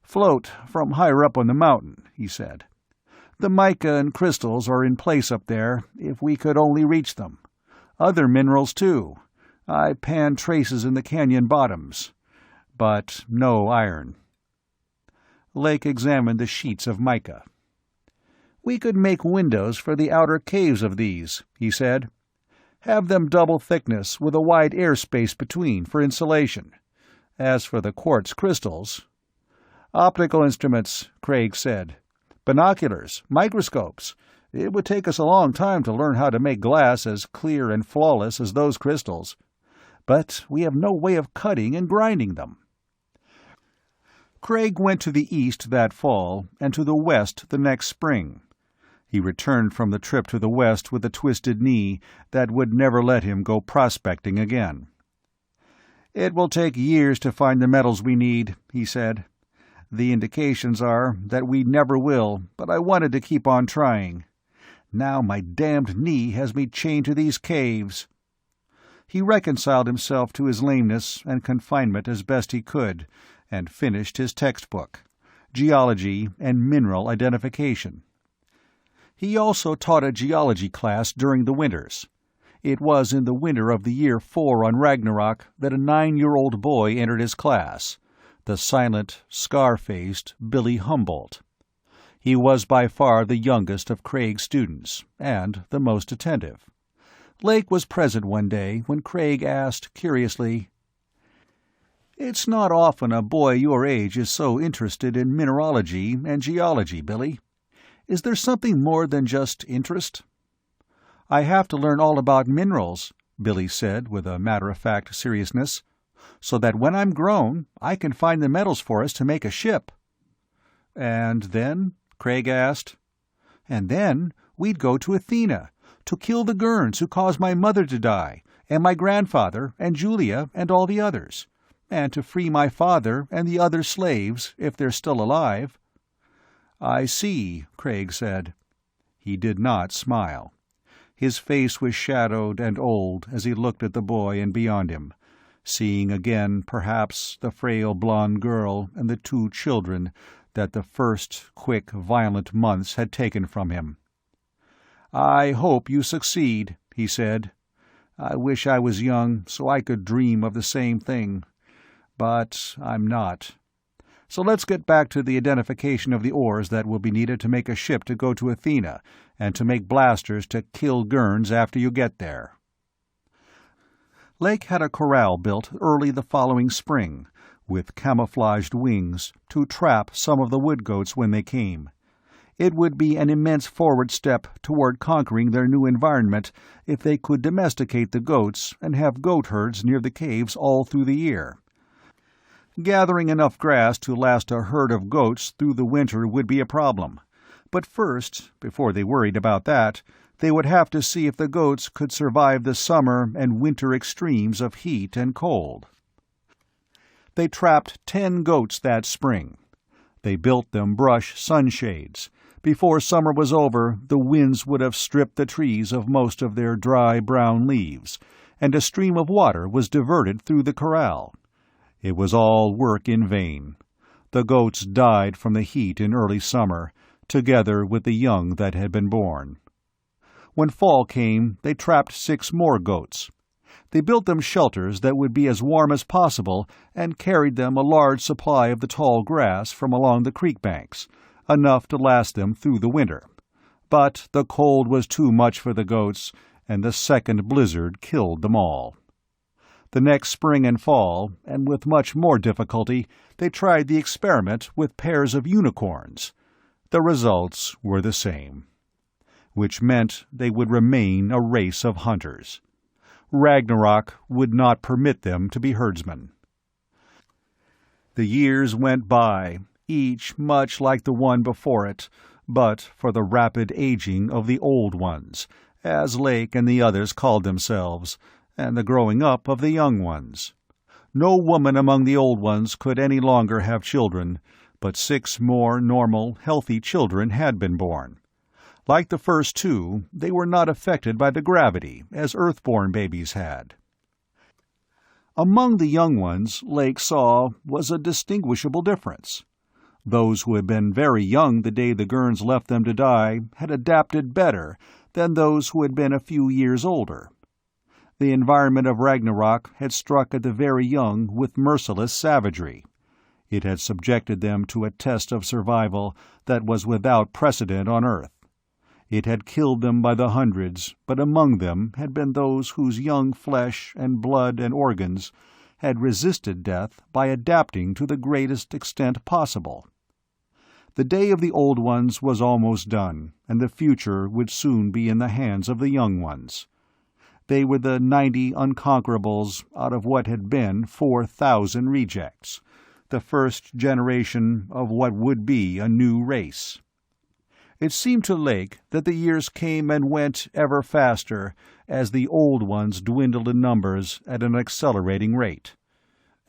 Float from higher up on the mountain, he said. The mica and crystals are in place up there, if we could only reach them. Other minerals, too. I panned traces in the canyon bottoms. But no iron. Lake examined the sheets of mica. We could make windows for the outer caves of these, he said. Have them double thickness with a wide airspace between for insulation. As for the quartz crystals... Optical instruments, Craig said. Binoculars, microscopes. It would take us a long time to learn how to make glass as clear and flawless as those crystals. But we have no way of cutting and grinding them. Craig went to the east that fall, and to the west the next spring. He returned from the trip to the west with a twisted knee that would never let him go prospecting again. It will take years to find the metals we need, he said. The indications are that we never will, but I wanted to keep on trying. Now my damned knee has me chained to these caves. He reconciled himself to his lameness and confinement as best he could, and finished his textbook, Geology and Mineral Identification. He also taught a geology class during the winters. It was in the winter of the year 4 on Ragnarok that a 9-year-old boy entered his class, the silent, scar-faced Billy Humboldt. He was by far the youngest of Craig's students, and the most attentive. Lake was present one day when Craig asked curiously, "It's not often a boy your age is so interested in mineralogy and geology, Billy. Is there something more than just interest?" "I have to learn all about minerals," Billy said with a matter-of-fact seriousness, "so that when I'm grown, I can find the metals for us to make a ship." "And then?" Craig asked. "And then we'd go to Athena, to kill the Gurns who caused my mother to die, and my grandfather, and Julia, and all the others, and to free my father and the other slaves, if they're still alive." "I see," Craig said. He did not smile. His face was shadowed and old as he looked at the boy and beyond him, seeing again, perhaps, the frail blonde girl and the 2 children that the first, quick, violent months had taken from him. "I hope you succeed," he said. I wish I was young so I could dream of the same thing. But I'm not. So let's get back to the identification of the ores that will be needed to make a ship to go to Athena, and to make blasters to kill Gurns after you get there. Lake had a corral built early the following spring, with camouflaged wings, to trap some of the wood goats when they came. It would be an immense forward step toward conquering their new environment if they could domesticate the goats and have goat herds near the caves all through the year. Gathering enough grass to last a herd of goats through the winter would be a problem. But first, before they worried about that, they would have to see if the goats could survive the summer and winter extremes of heat and cold. They trapped 10 goats that spring. They built them brush sunshades. Before summer was over, the winds would have stripped the trees of most of their dry brown leaves, and a stream of water was diverted through the corral. It was all work in vain. The goats died from the heat in early summer, together with the young that had been born. When fall came, they trapped 6 more goats. They built them shelters that would be as warm as possible and carried them a large supply of the tall grass from along the creek banks, enough to last them through the winter. But the cold was too much for the goats, and the second blizzard killed them all. The next spring and fall, and with much more difficulty, they tried the experiment with pairs of unicorns. The results were the same, which meant they would remain a race of hunters. Ragnarok would not permit them to be herdsmen. The years went by, each much like the one before it, but for the rapid aging of the old ones, as Lake and the others called themselves, and the growing up of the young ones. No woman among the old ones could any longer have children, but 6 more normal, healthy children had been born. Like the first 2, they were not affected by the gravity, as Earth-born babies had. Among the young ones, Lake saw, was a distinguishable difference. Those who had been very young the day the Gurns left them to die had adapted better than those who had been a few years older. The environment of Ragnarok had struck at the very young with merciless savagery. It had subjected them to a test of survival that was without precedent on Earth. It had killed them by the hundreds, but among them had been those whose young flesh and blood and organs had resisted death by adapting to the greatest extent possible. The day of the old ones was almost done, and the future would soon be in the hands of the young ones. They were the 90 unconquerables out of what had been 4,000 rejects, the first generation of what would be a new race. It seemed to Lake that the years came and went ever faster as the old ones dwindled in numbers at an accelerating rate.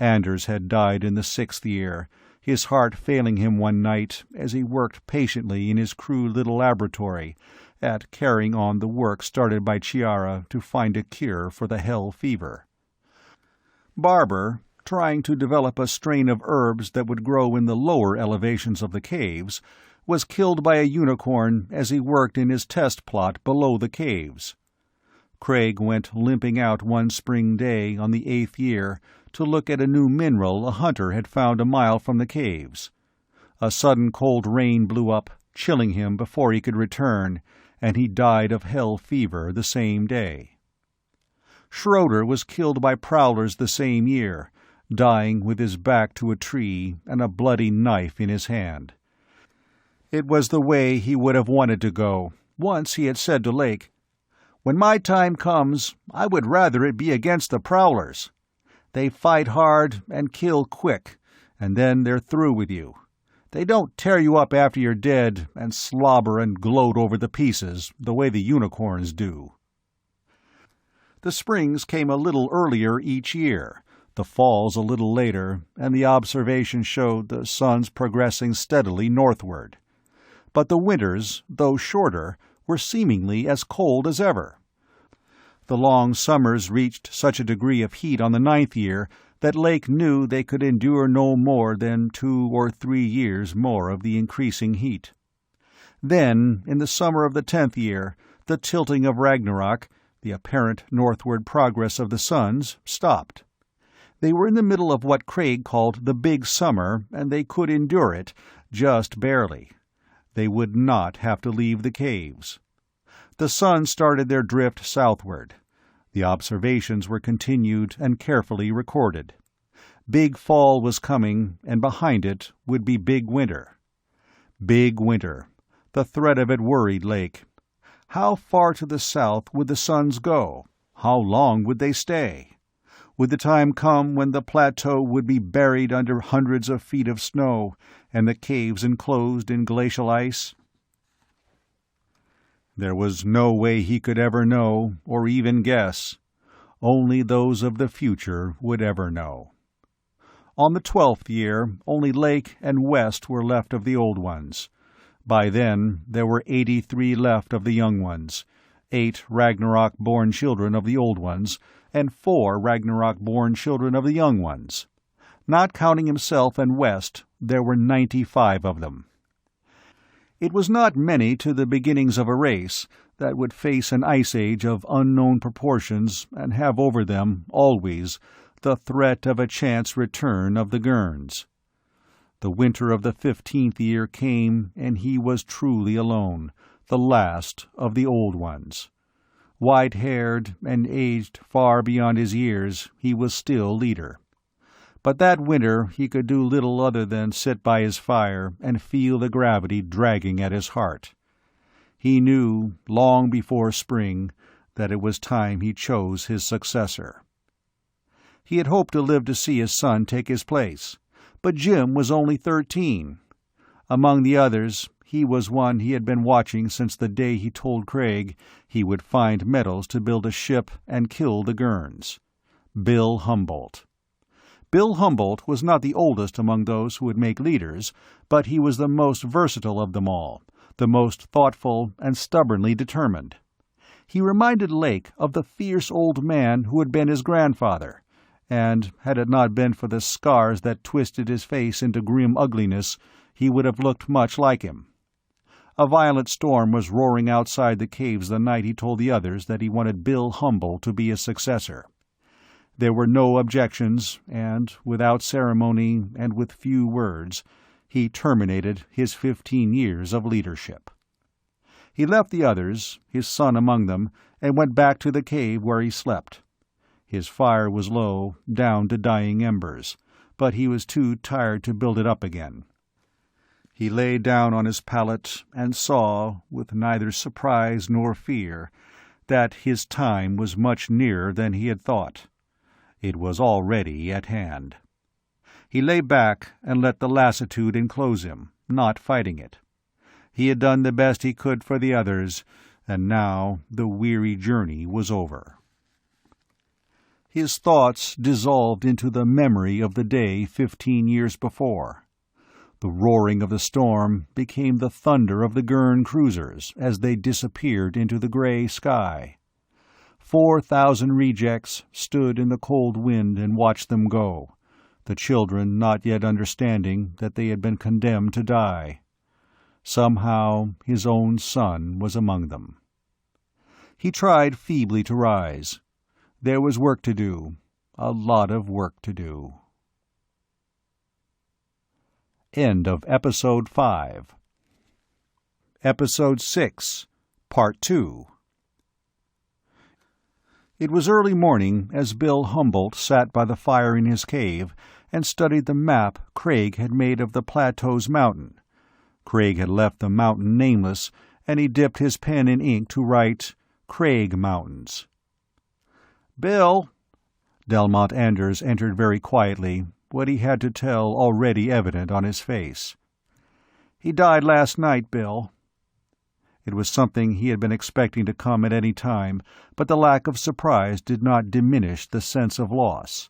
Anders had died in the 6th year, his heart failing him one night as he worked patiently in his crude little laboratory at carrying on the work started by Chiara to find a cure for the hell fever. Barber, trying to develop a strain of herbs that would grow in the lower elevations of the caves, was killed by a unicorn as he worked in his test plot below the caves. Craig went limping out one spring day on the 8th year to look at a new mineral a hunter had found a mile from the caves. A sudden cold rain blew up, chilling him before he could return, and he died of hell fever the same day. Schroeder was killed by prowlers the same year, dying with his back to a tree and a bloody knife in his hand. It was the way he would have wanted to go. Once he had said to Lake, "When my time comes, I would rather it be against the prowlers. They fight hard and kill quick, and then they're through with you. They don't tear you up after you're dead and slobber and gloat over the pieces the way the unicorns do." The springs came a little earlier each year, the falls a little later, and the observation showed the suns progressing steadily northward. But the winters, though shorter, were seemingly as cold as ever. The long summers reached such a degree of heat on the 9th year that Lake knew they could endure no more than 2 or 3 years more of the increasing heat. Then, in the summer of the 10th year, the tilting of Ragnarok, The apparent northward progress of the suns stopped. They were in the middle of what Craig called the big summer, and they could endure it, just barely. They would not have to leave the caves. The sun started their drift southward. The observations were continued and carefully recorded. Big fall was coming, and behind it would be big winter. Big winter. The threat of it worried Lake. How far to the south would the suns go? How long would they stay? Would the time come when the plateau would be buried under hundreds of feet of snow, and the caves enclosed in glacial ice? There was no way he could ever know, or even guess. Only those of the future would ever know. On the 12th year, only Lake and West were left of the old ones. By then, there were 83 left of the young ones, 8 Ragnarok-born children of the old ones, and 4 Ragnarok-born children of the young ones. Not counting himself and West, there were 95 of them. It was not many to the beginnings of a race that would face an ice age of unknown proportions and have over them, always, the threat of a chance return of the Gurns. The winter of the 15th year came, and he was truly alone, the last of the old ones. White-haired and aged far beyond his years, he was still leader. But that winter he could do little other than sit by his fire and feel the gravity dragging at his heart. He knew, long before spring, that it was time he chose his successor. He had hoped to live to see his son take his place, but Jim was only 13. Among the others, he was one he had been watching since the day he told Craig he would find metals to build a ship and kill the Gurns. Bill Humboldt. Bill Humboldt was not the oldest among those who would make leaders, but he was the most versatile of them all, the most thoughtful and stubbornly determined. He reminded Lake of the fierce old man who had been his grandfather, and had it not been for the scars that twisted his face into grim ugliness, he would have looked much like him. A violent storm was roaring outside the caves the night he told the others that he wanted Bill Humboldt to be his successor. There were no objections, and, without ceremony and with few words, he terminated his 15 years of leadership. He left the others, his son among them, and went back to the cave where he slept. His fire was low, down to dying embers, but he was too tired to build it up again. He lay down on his pallet and saw, with neither surprise nor fear, that his time was much nearer than he had thought. It was already at hand. He lay back and let the lassitude enclose him, not fighting it. He had done the best he could for the others, and now the weary journey was over. His thoughts dissolved into the memory of the day 15 years before. The roaring of the storm became the thunder of the Gurn cruisers as they disappeared into the gray sky. 4,000 rejects stood in the cold wind and watched them go, the children not yet understanding that they had been condemned to die. Somehow his own son was among them. He tried feebly to rise. There was work to do, a lot of work to do. End of Episode 5. Episode 6, Part 2. It was early morning as Bill Humboldt sat by the fire in his cave and studied the map Craig had made of the plateau's mountain. Craig had left the mountain nameless, and he dipped his pen in ink to write Craig Mountains. "Bill," Delmont Anders entered very quietly, what he had to tell already evident on his face. "He died last night, Bill." It was something he had been expecting to come at any time, but the lack of surprise did not diminish the sense of loss.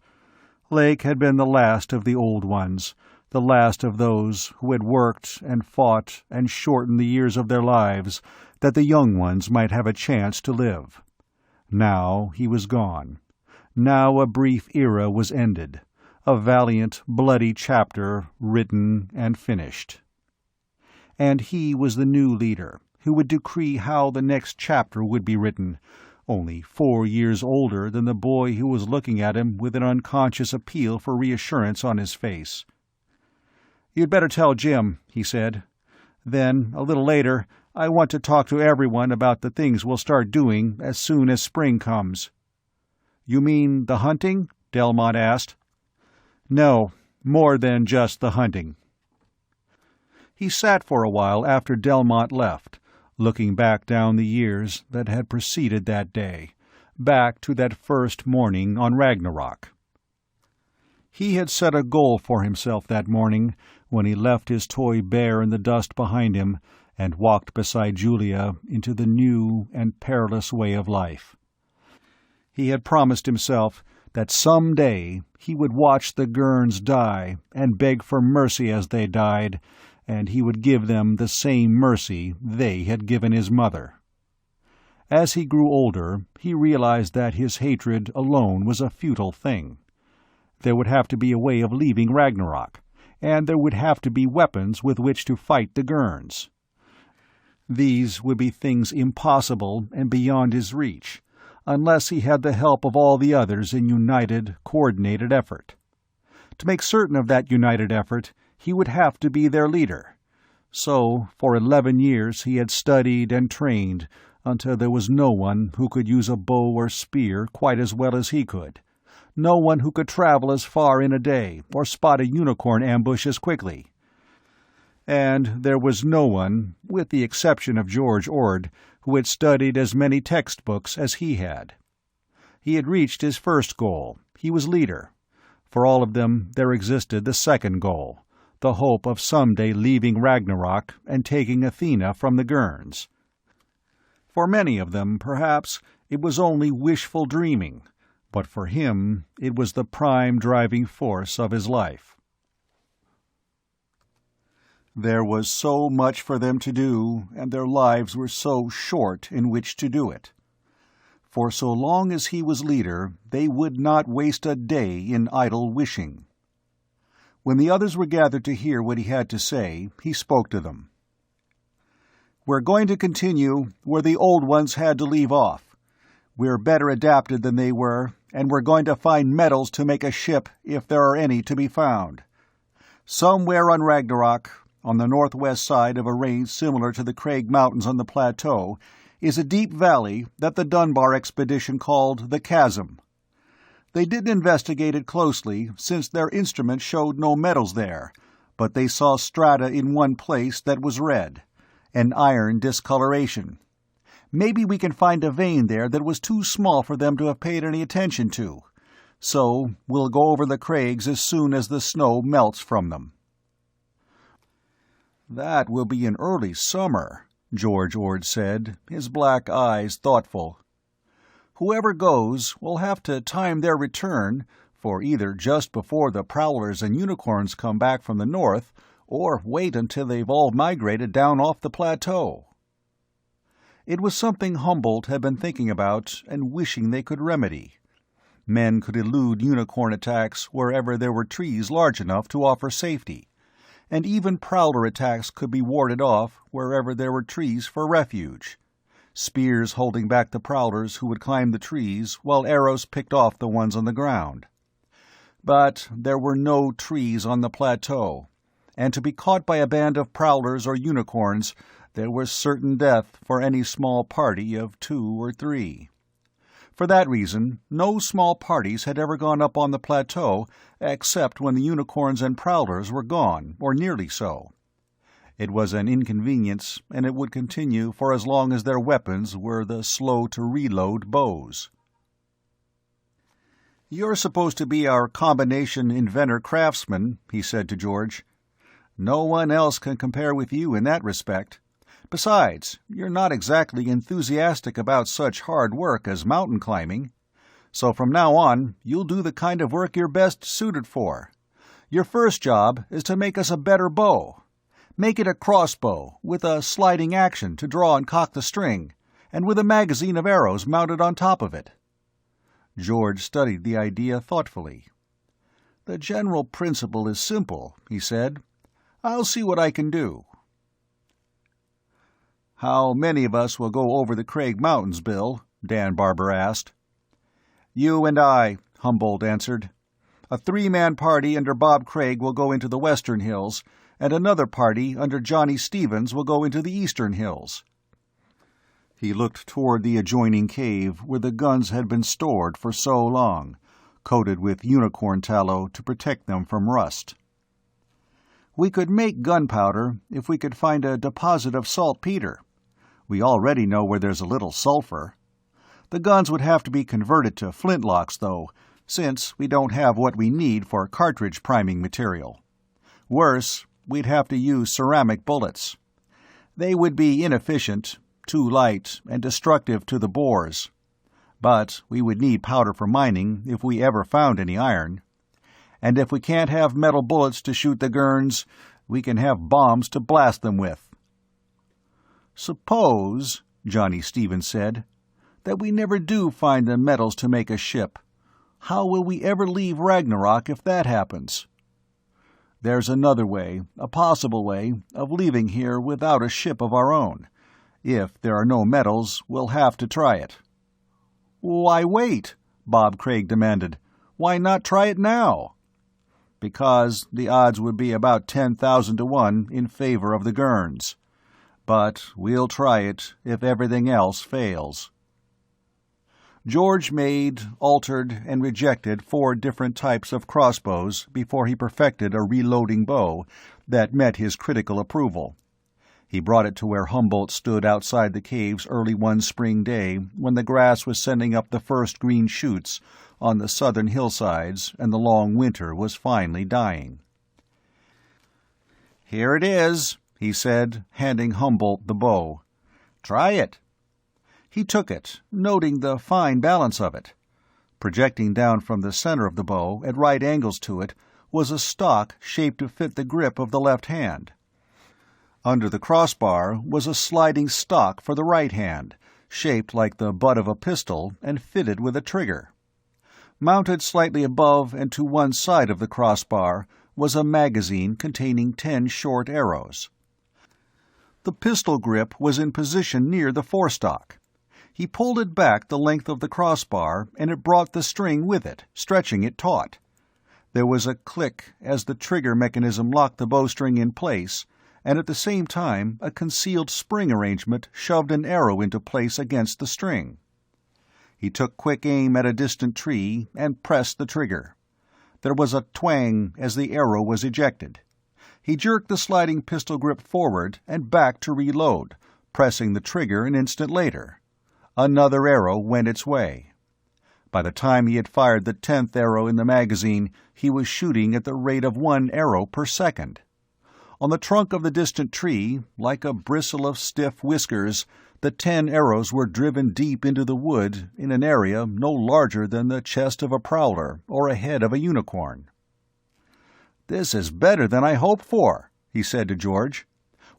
Lake had been the last of the old ones, the last of those who had worked and fought and shortened the years of their lives that the young ones might have a chance to live. Now he was gone. Now a brief era was ended, a valiant, bloody chapter written and finished. And he was the new leader, who would decree how the next chapter would be written, only 4 years older than the boy who was looking at him with an unconscious appeal for reassurance on his face. "You'd better tell Jim," he said. "Then, a little later, I want to talk to everyone about the things we'll start doing as soon as spring comes." "You mean the hunting?" Delmont asked. "No, more than just the hunting." He sat for a while after Delmont left, looking back down the years that had preceded that day, back to that first morning on Ragnarok. He had set a goal for himself that morning when he left his toy bear in the dust behind him and walked beside Julia into the new and perilous way of life. He had promised himself that some day he would watch the Gurns die and beg for mercy as they died, and he would give them the same mercy they had given his mother. As he grew older, he realized that his hatred alone was a futile thing. There would have to be a way of leaving Ragnarok, and there would have to be weapons with which to fight the Gurns. These would be things impossible and beyond his reach, unless he had the help of all the others in united, coordinated effort. To make certain of that united effort, he would have to be their leader. So, for 11 years he had studied and trained until there was no one who could use a bow or spear quite as well as he could, no one who could travel as far in a day or spot a unicorn ambush as quickly. And there was no one, with the exception of George Ord, who had studied as many textbooks as he had. He had reached his first goal. He was leader. For all of them, there existed the second goal, the hope of someday leaving Ragnarok and taking Athena from the Gurns. For many of them, perhaps, it was only wishful dreaming, but for him it was the prime driving force of his life. There was so much for them to do, and their lives were so short in which to do it. For so long as he was leader, they would not waste a day in idle wishing. When the others were gathered to hear what he had to say, he spoke to them. "We're going to continue where the old ones had to leave off. We're better adapted than they were, and we're going to find metals to make a ship if there are any to be found. Somewhere on Ragnarok, on the northwest side of a range similar to the Craig Mountains on the plateau, is a deep valley that the Dunbar expedition called the Chasm. They didn't investigate it closely, since their instruments showed no metals there, but they saw strata in one place that was red, an iron discoloration. Maybe we can find a vein there that was too small for them to have paid any attention to. So we'll go over the crags as soon as the snow melts from them." "That will be in early summer," George Ord said, his black eyes thoughtful. "Whoever goes will have to time their return for either just before the prowlers and unicorns come back from the north, or wait until they've all migrated down off the plateau." It was something Humboldt had been thinking about and wishing they could remedy. Men could elude unicorn attacks wherever there were trees large enough to offer safety, and even prowler attacks could be warded off wherever there were trees for refuge, spears holding back the prowlers who would climb the trees while arrows picked off the ones on the ground. But there were no trees on the plateau, and to be caught by a band of prowlers or unicorns, there was certain death for any small party of 2 or 3. For that reason, no small parties had ever gone up on the plateau except when the unicorns and prowlers were gone, or nearly so. It was an inconvenience, and it would continue for as long as their weapons were the slow-to-reload bows. "You're supposed to be our combination inventor-craftsman," he said to George. "No one else can compare with you in that respect. Besides, you're not exactly enthusiastic about such hard work as mountain climbing. So from now on, you'll do the kind of work you're best suited for. Your first job is to make us a better bow. Make it a crossbow, with a sliding action to draw and cock the string, and with a magazine of arrows mounted on top of it." George studied the idea thoughtfully. "The general principle is simple," he said. "I'll see what I can do." "How many of us will go over the Craig Mountains, Bill?" Dan Barber asked. "You and I," Humboldt answered. "A 3-man party under Bob Craig will go into the western hills, and another party under Johnny Stevens will go into the eastern hills." He looked toward the adjoining cave where the guns had been stored for so long, coated with unicorn tallow to protect them from rust. "We could make gunpowder if we could find a deposit of saltpeter. We already know where there's a little sulfur. The guns would have to be converted to flintlocks, though, since we don't have what we need for cartridge priming material. Worse, we'd have to use ceramic bullets. They would be inefficient, too light, and destructive to the bores. But we would need powder for mining if we ever found any iron. And if we can't have metal bullets to shoot the gurns, we can have bombs to blast them with." "Suppose," Johnny Stevens said, "that we never do find the metals to make a ship. How will we ever leave Ragnarok if that happens?" "There's another way, a possible way, of leaving here without a ship of our own. If there are no metals, we'll have to try it." "Why wait?" Bob Craig demanded. "Why not try it now?" "Because the odds would be about 10,000 to 1 in favor of the Gurns. But we'll try it if everything else fails." George made, altered, and rejected 4 different types of crossbows before he perfected a reloading bow that met his critical approval. He brought it to where Humboldt stood outside the caves early one spring day when the grass was sending up the first green shoots on the southern hillsides and the long winter was finally dying. "Here it is," he said, handing Humboldt the bow. "Try it." He took it, noting the fine balance of it. Projecting down from the center of the bow, at right angles to it, was a stock shaped to fit the grip of the left hand. Under the crossbar was a sliding stock for the right hand, shaped like the butt of a pistol and fitted with a trigger. Mounted slightly above and to one side of the crossbar was a magazine containing 10 short arrows. The pistol grip was in position near the forestock. He pulled it back the length of the crossbar, and it brought the string with it, stretching it taut. There was a click as the trigger mechanism locked the bowstring in place, and at the same time a concealed spring arrangement shoved an arrow into place against the string. He took quick aim at a distant tree and pressed the trigger. There was a twang as the arrow was ejected. He jerked the sliding pistol grip forward and back to reload, pressing the trigger an instant later. Another arrow went its way. By the time he had fired the 10th arrow in the magazine, he was shooting at the rate of 1 arrow per second. On the trunk of the distant tree, like a bristle of stiff whiskers, the 10 arrows were driven deep into the wood in an area no larger than the chest of a prowler or a head of a unicorn. "This is better than I hoped for," he said to George.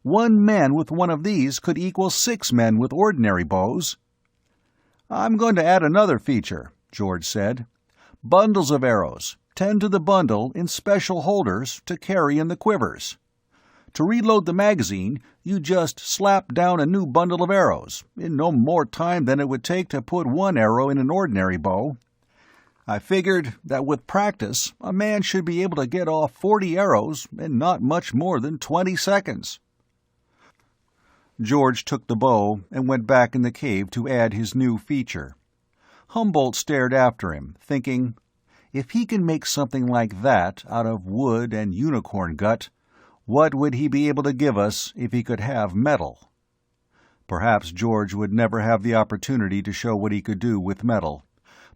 "1 man with one of these could equal 6 men with ordinary bows." "I'm going to add another feature," George said. "Bundles of arrows, 10 to the bundle in special holders to carry in the quivers. To reload the magazine, you just slap down a new bundle of arrows, in no more time than it would take to put 1 arrow in an ordinary bow. I figured that with practice, a man should be able to get off 40 arrows in not much more than 20 seconds. George took the bow and went back in the cave to add his new feature. Humboldt stared after him, thinking, if he can make something like that out of wood and unicorn gut, what would he be able to give us if he could have metal? Perhaps George would never have the opportunity to show what he could do with metal,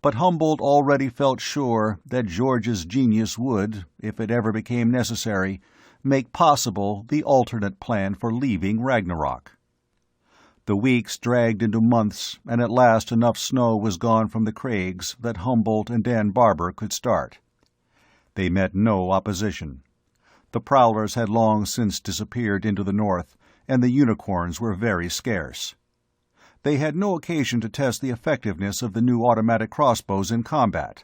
but Humboldt already felt sure that George's genius would, if it ever became necessary, make possible the alternate plan for leaving Ragnarok. The weeks dragged into months, and at last enough snow was gone from the Craigs that Humboldt and Dan Barber could start. They met no opposition. The prowlers had long since disappeared into the north, and the unicorns were very scarce. They had no occasion to test the effectiveness of the new automatic crossbows in combat,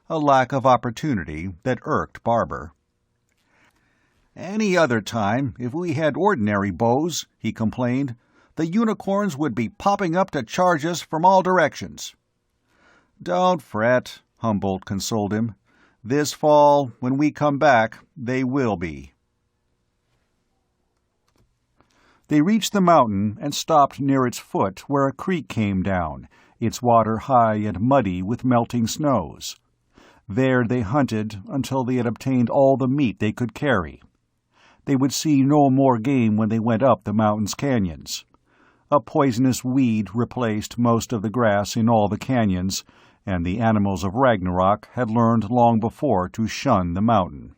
a lack of opportunity that irked Barber. "Any other time, if we had ordinary bows," he complained, the unicorns would be popping up to charge us from all directions." "Don't fret," Humboldt consoled him. "This fall, when we come back, they will be." They reached the mountain and stopped near its foot where a creek came down, its water high and muddy with melting snows. There they hunted until they had obtained all the meat they could carry. They would see no more game when they went up the mountain's canyons. A poisonous weed replaced most of the grass in all the canyons, and the animals of Ragnarok had learned long before to shun the mountain.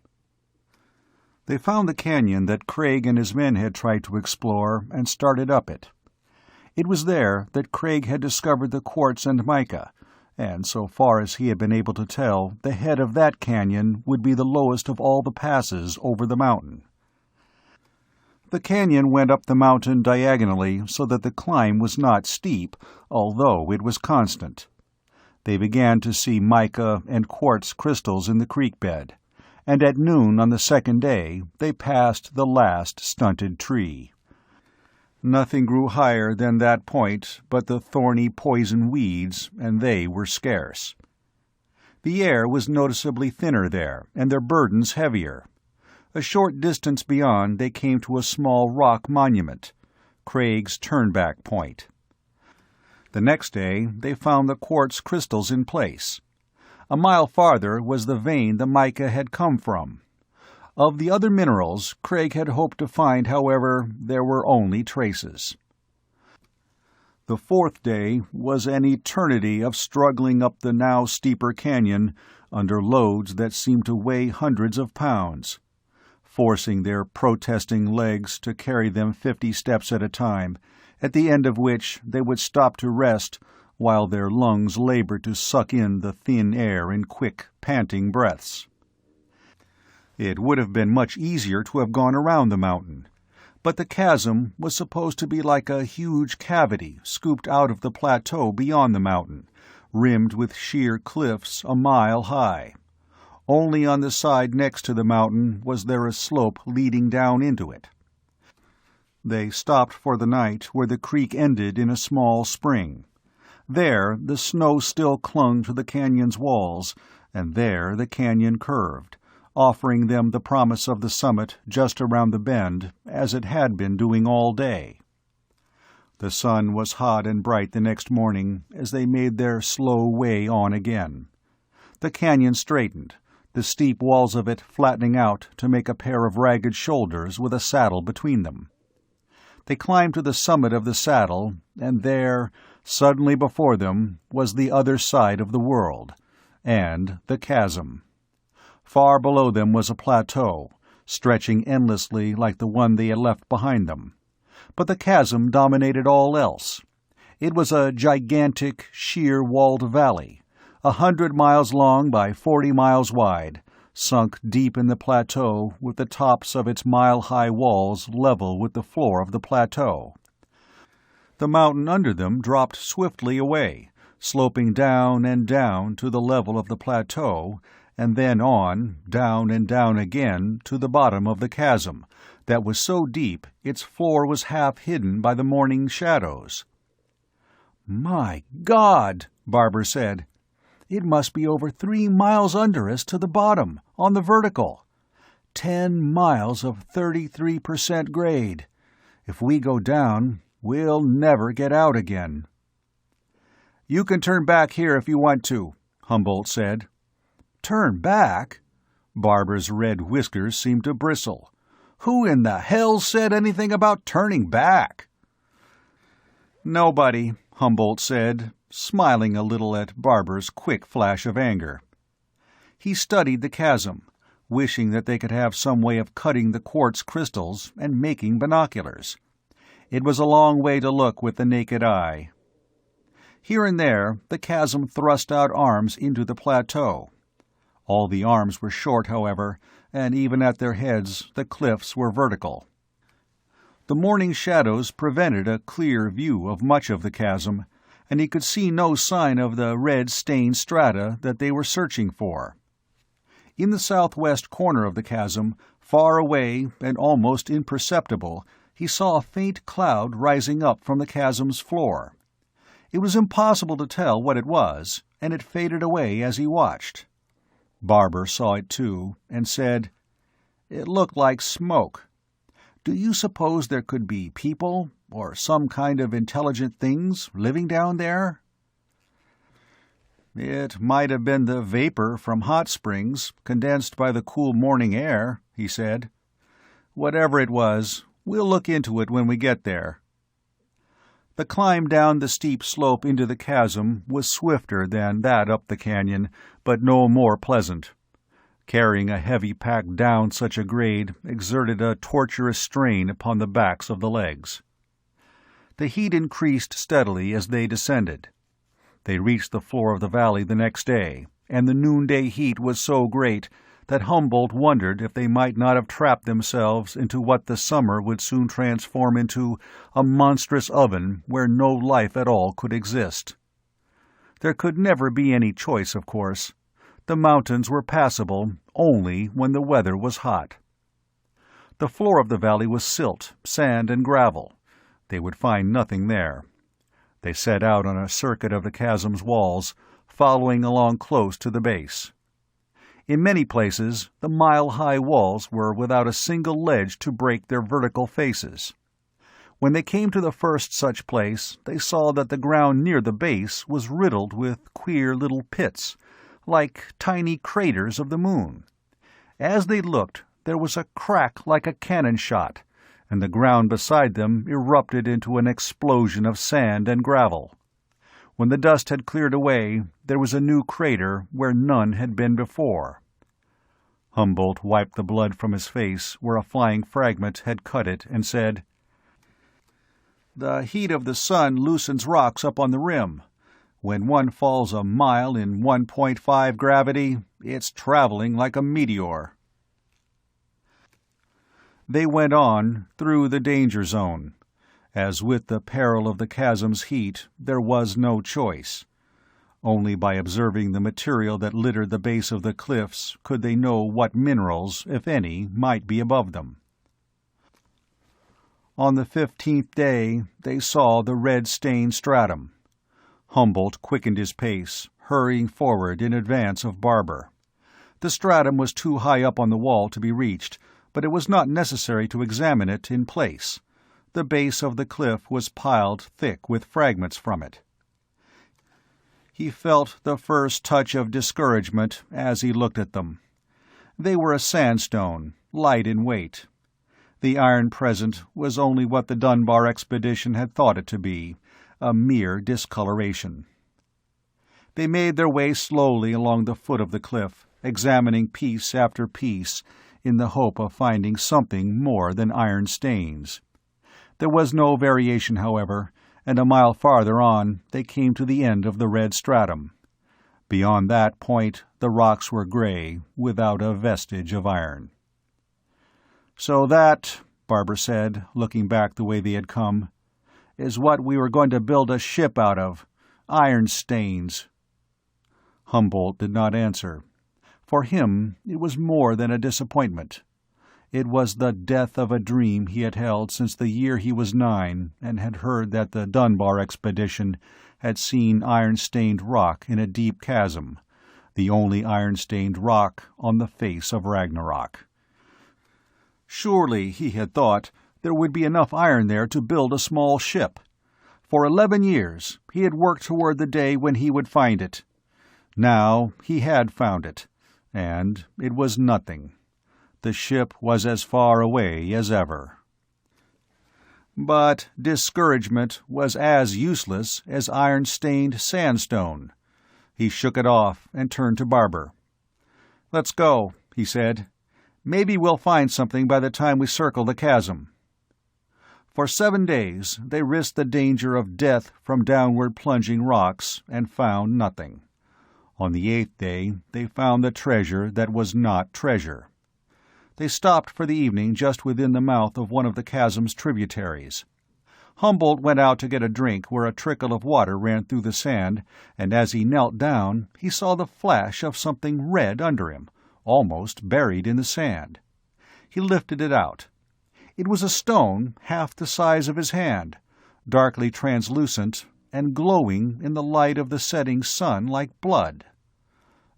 They found the canyon that Craig and his men had tried to explore and started up it. It was there that Craig had discovered the quartz and mica, and so far as he had been able to tell, the head of that canyon would be the lowest of all the passes over the mountain. The canyon went up the mountain diagonally so that the climb was not steep, although it was constant. They began to see mica and quartz crystals in the creek bed, and at noon on the second day they passed the last stunted tree. Nothing grew higher than that point but the thorny poison weeds, and they were scarce. The air was noticeably thinner there, and their burdens heavier. A short distance beyond they came to a small rock monument, Craig's turnback point. The next day they found the quartz crystals in place. A mile farther was the vein the mica had come from. Of the other minerals Craig had hoped to find, however, there were only traces. The fourth day was an eternity of struggling up the now steeper canyon under loads that seemed to weigh hundreds of pounds, forcing their protesting legs to carry them 50 steps at a time, at the end of which they would stop to rest while their lungs labored to suck in the thin air in quick, panting breaths. It would have been much easier to have gone around the mountain, but the chasm was supposed to be like a huge cavity scooped out of the plateau beyond the mountain, rimmed with sheer cliffs a mile high. Only on the side next to the mountain was there a slope leading down into it. They stopped for the night where the creek ended in a small spring. There the snow still clung to the canyon's walls, and there the canyon curved, offering them the promise of the summit just around the bend, as it had been doing all day. The sun was hot and bright the next morning as they made their slow way on again. The canyon straightened, the steep walls of it flattening out to make a pair of ragged shoulders with a saddle between them. They climbed to the summit of the saddle, and there, suddenly before them, was the other side of the world, and the chasm. Far below them was a plateau, stretching endlessly like the one they had left behind them. But the chasm dominated all else. It was a gigantic, sheer-walled valley, 100 miles long by 40 miles wide, sunk deep in the plateau with the tops of its mile-high walls level with the floor of the plateau. The mountain under them dropped swiftly away, sloping down and down to the level of the plateau, and then on, down and down again, to the bottom of the chasm, that was so deep its floor was half hidden by the morning shadows. "My God," Barber said. "It must be over 3 miles under us to the bottom, on the vertical. 10 miles of 33% grade. If we go down, we'll never get out again." "You can turn back here if you want to," Humboldt said. "Turn back?" Barber's red whiskers seemed to bristle. "Who in the hell said anything about turning back?" "Nobody," Humboldt said, smiling a little at Barber's quick flash of anger. He studied the chasm, wishing that they could have some way of cutting the quartz crystals and making binoculars. It was a long way to look with the naked eye. Here and there, the chasm thrust out arms into the plateau. All the arms were short, however, and even at their heads the cliffs were vertical. The morning shadows prevented a clear view of much of the chasm, and he could see no sign of the red-stained strata that they were searching for. In the southwest corner of the chasm, far away and almost imperceptible, He saw a faint cloud rising up from the chasm's floor. It was impossible to tell what it was, and it faded away as he watched. Barber saw it too, and said, "It looked like smoke. Do you suppose there could be people, or some kind of intelligent things, living down there?" "It might have been the vapor from hot springs, condensed by the cool morning air," he said. "Whatever it was, we'll look into it when we get there." The climb down the steep slope into the chasm was swifter than that up the canyon, but no more pleasant. Carrying a heavy pack down such a grade exerted a torturous strain upon the backs of the legs. The heat increased steadily as they descended. They reached the floor of the valley the next day, and the noonday heat was so great that Humboldt wondered if they might not have trapped themselves into what the summer would soon transform into a monstrous oven where no life at all could exist. There could never be any choice, of course. The mountains were passable only when the weather was hot. The floor of the valley was silt, sand, and gravel. They would find nothing there. They set out on a circuit of the chasm's walls, following along close to the base. In many places, the mile-high walls were without a single ledge to break their vertical faces. When they came to the first such place, they saw that the ground near the base was riddled with queer little pits, like tiny craters of the moon. As they looked, there was a crack like a cannon shot, and the ground beside them erupted into an explosion of sand and gravel. When the dust had cleared away, there was a new crater where none had been before. Humboldt wiped the blood from his face where a flying fragment had cut it and said, "The heat of the sun loosens rocks up on the rim. When one falls a mile in 1.5 gravity, it's traveling like a meteor." They went on through the danger zone. As with the peril of the chasm's heat, there was no choice. Only by observing the material that littered the base of the cliffs could they know what minerals, if any, might be above them. On the 15th day, they saw the red-stained stratum. Humboldt quickened his pace, hurrying forward in advance of Barber. The stratum was too high up on the wall to be reached, but it was not necessary to examine it in place. The base of the cliff was piled thick with fragments from it. He felt the first touch of discouragement as he looked at them. They were a sandstone, light in weight. The iron present was only what the Dunbar expedition had thought it to be, a mere discoloration. They made their way slowly along the foot of the cliff, examining piece after piece, in the hope of finding something more than iron stains. There was no variation, however, and a mile farther on they came to the end of the red stratum. Beyond that point the rocks were gray, without a vestige of iron. "So that," Barber said, looking back the way they had come, "is what we were going to build a ship out of. Iron stains." Humboldt did not answer. For him it was more than a disappointment. It was the death of a dream he had held since the year he was 9 and had heard that the Dunbar expedition had seen iron-stained rock in a deep chasm, the only iron-stained rock on the face of Ragnarok. Surely, he had thought, there would be enough iron there to build a small ship. For 11 years he had worked toward the day when he would find it. Now he had found it, and it was nothing. The ship was as far away as ever. But discouragement was as useless as iron-stained sandstone. He shook it off and turned to Barber. "Let's go," he said. "Maybe we'll find something by the time we circle the chasm." For 7 days they risked the danger of death from downward plunging rocks and found nothing. On the 8th day they found the treasure that was not treasure. They stopped for the evening just within the mouth of one of the chasm's tributaries. Humboldt went out to get a drink where a trickle of water ran through the sand, and as he knelt down he saw the flash of something red under him, almost buried in the sand. He lifted it out. It was a stone half the size of his hand, darkly translucent and glowing in the light of the setting sun like blood.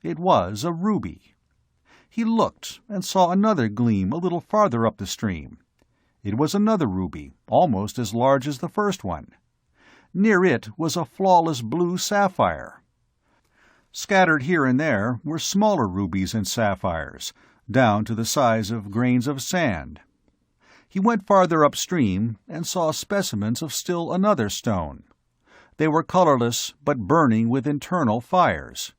It was a ruby. He looked and saw another gleam a little farther up the stream. It was another ruby, almost as large as the first one. Near it was a flawless blue sapphire. Scattered here and there were smaller rubies and sapphires, down to the size of grains of sand. He went farther upstream and saw specimens of still another stone. They were colorless but burning with internal fires.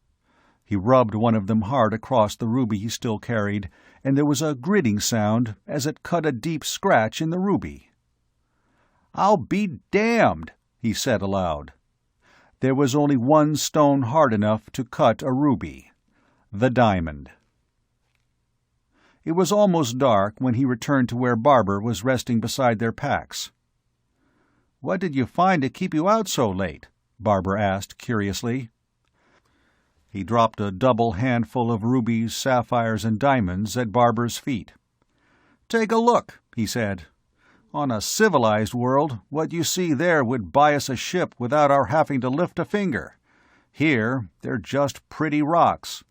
He rubbed one of them hard across the ruby he still carried, and there was a gritting sound as it cut a deep scratch in the ruby. "I'll be damned," he said aloud. There was only one stone hard enough to cut a ruby: the diamond. It was almost dark when he returned to where Barbara was resting beside their packs. "What did you find to keep you out so late?" Barbara asked curiously. He dropped a double handful of rubies, sapphires, and diamonds at Barbara's feet. "Take a look," he said. "On a civilized world, what you see there would buy us a ship without our having to lift a finger. Here, they're just pretty rocks."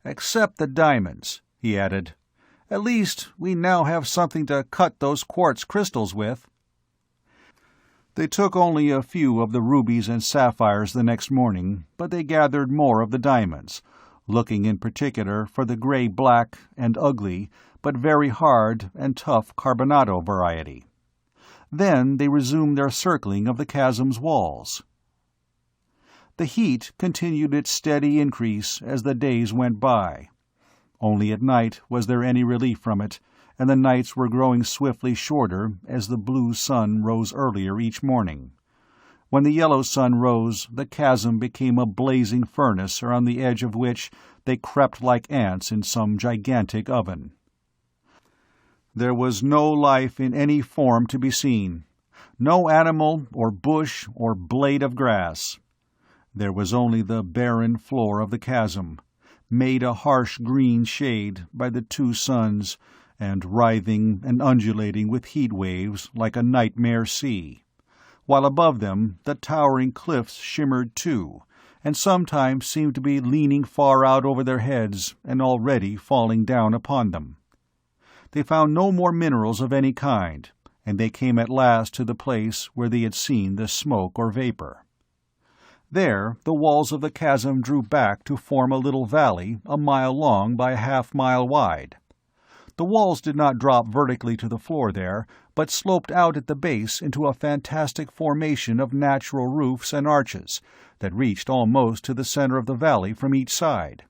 "Except the diamonds," he added. "At least we now have something to cut those quartz crystals with." They took only a few of the rubies and sapphires the next morning, but they gathered more of the diamonds, looking in particular for the gray-black and ugly, but very hard and tough carbonado variety. Then they resumed their circling of the chasm's walls. The heat continued its steady increase as the days went by. Only at night was there any relief from it, and the nights were growing swiftly shorter as the blue sun rose earlier each morning. When the yellow sun rose, the chasm became a blazing furnace around the edge of which they crept like ants in some gigantic oven. There was no life in any form to be seen, no animal or bush or blade of grass. There was only the barren floor of the chasm, made a harsh green shade by the two suns, and writhing and undulating with heat waves like a nightmare sea, while above them the towering cliffs shimmered too, and sometimes seemed to be leaning far out over their heads and already falling down upon them. They found no more minerals of any kind, and they came at last to the place where they had seen the smoke or vapor. There the walls of the chasm drew back to form a little valley 1 mile long by 1/2 mile wide. The walls did not drop vertically to the floor there, but sloped out at the base into a fantastic formation of natural roofs and arches that reached almost to the center of the valley from each side.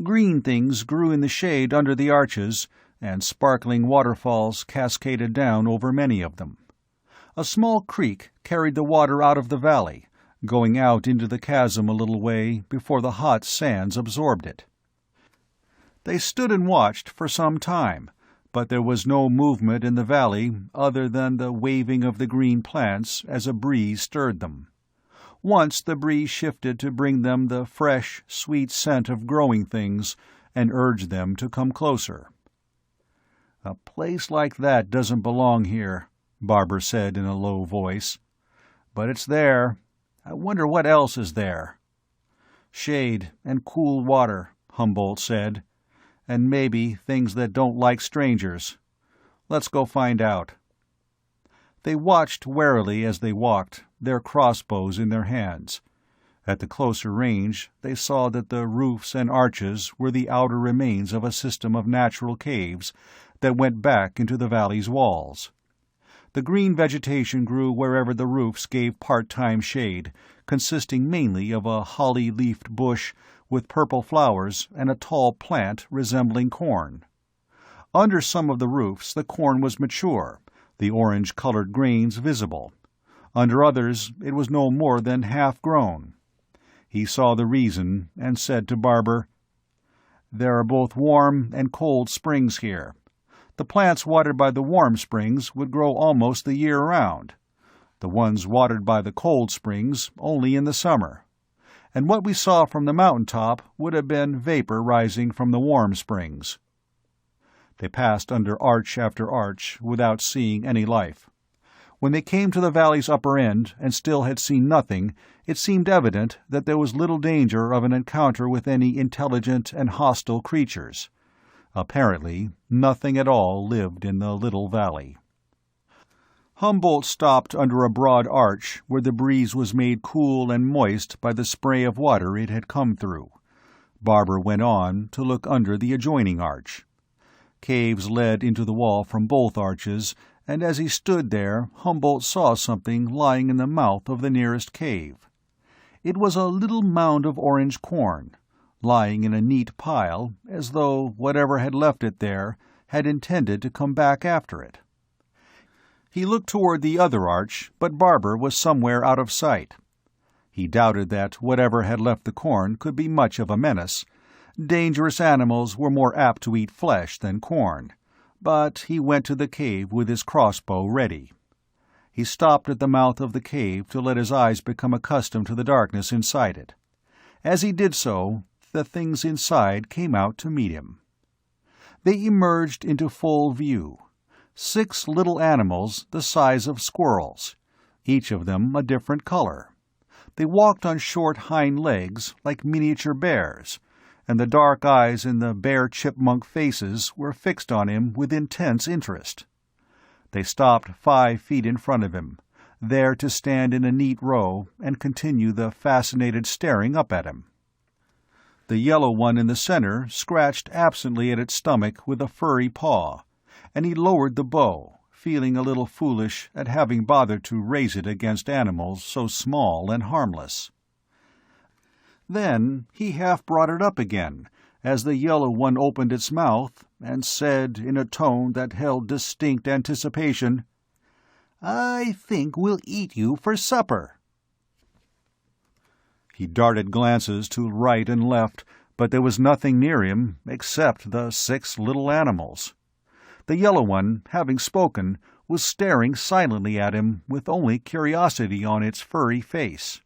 Green things grew in the shade under the arches, and sparkling waterfalls cascaded down over many of them. A small creek carried the water out of the valley, going out into the chasm a little way before the hot sands absorbed it. They stood and watched for some time, but there was no movement in the valley other than the waving of the green plants as a breeze stirred them. Once the breeze shifted to bring them the fresh, sweet scent of growing things and urged them to come closer. "A place like that doesn't belong here," Barbara said in a low voice. "But it's there. I wonder what else is there." "Shade and cool water," Humboldt said. "And maybe things that don't like strangers. Let's go find out." They watched warily as they walked, their crossbows in their hands. At the closer range they saw that the roofs and arches were the outer remains of a system of natural caves that went back into the valley's walls. The green vegetation grew wherever the roofs gave part-time shade, consisting mainly of a holly-leafed bush with purple flowers and a tall plant resembling corn. Under some of the roofs the corn was mature, the orange-colored grains visible. Under others it was no more than half-grown. He saw the reason and said to Barbara, "There are both warm and cold springs here. The plants watered by the warm springs would grow almost the year round. The ones watered by the cold springs only in the summer. And what we saw from the mountain top would have been vapor rising from the warm springs." They passed under arch after arch without seeing any life. When they came to the valley's upper end and still had seen nothing, it seemed evident that there was little danger of an encounter with any intelligent and hostile creatures. Apparently, nothing at all lived in the little valley. Humboldt stopped under a broad arch where the breeze was made cool and moist by the spray of water it had come through. Barber went on to look under the adjoining arch. Caves led into the wall from both arches, and as he stood there, Humboldt saw something lying in the mouth of the nearest cave. It was a little mound of orange corn, lying in a neat pile, as though whatever had left it there had intended to come back after it. He looked toward the other arch, but Barber was somewhere out of sight. He doubted that whatever had left the corn could be much of a menace. Dangerous animals were more apt to eat flesh than corn, but he went to the cave with his crossbow ready. He stopped at the mouth of the cave to let his eyes become accustomed to the darkness inside it. As he did so, the things inside came out to meet him. They emerged into full view. 6 little animals the size of squirrels, each of them a different color. They walked on short hind legs like miniature bears, and the dark eyes in the bare chipmunk faces were fixed on him with intense interest. They stopped 5 feet in front of him, there to stand in a neat row and continue the fascinated staring up at him. The yellow one in the center scratched absently at its stomach with a furry paw, and he lowered the bow, feeling a little foolish at having bothered to raise it against animals so small and harmless. Then he half brought it up again, as the yellow one opened its mouth and said in a tone that held distinct anticipation, "I think we'll eat you for supper." He darted glances to right and left, but there was nothing near him except the 6 little animals. The yellow one, having spoken, was staring silently at him with only curiosity on its furry face.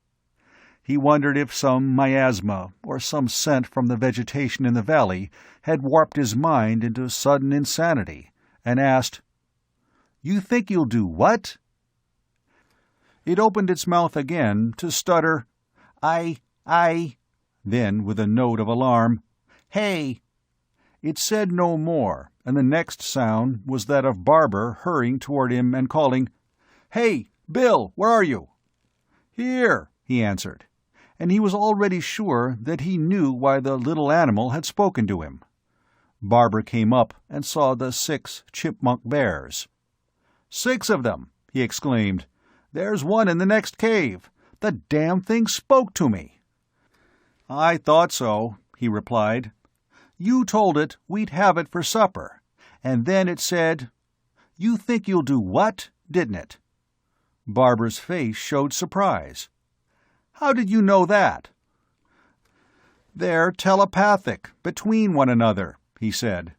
He wondered if some miasma or some scent from the vegetation in the valley had warped his mind into sudden insanity, and asked, "You think you'll do what?" It opened its mouth again to stutter, I, then, with a note of alarm, "Hey!" It said no more, and the next sound was that of Barber hurrying toward him and calling, "Hey, Bill, where are you?" "Here," he answered, and he was already sure that he knew why the little animal had spoken to him. Barber came up and saw the 6 chipmunk bears. "6 of them!" he exclaimed. "There's one in the next cave. The damn thing spoke to me." "I thought so," he replied. "You told it we'd have it for supper, and then it said, 'You think you'll do what?' didn't it?" Barber's face showed surprise. "How did you know that?" "They're telepathic, between one another," he said.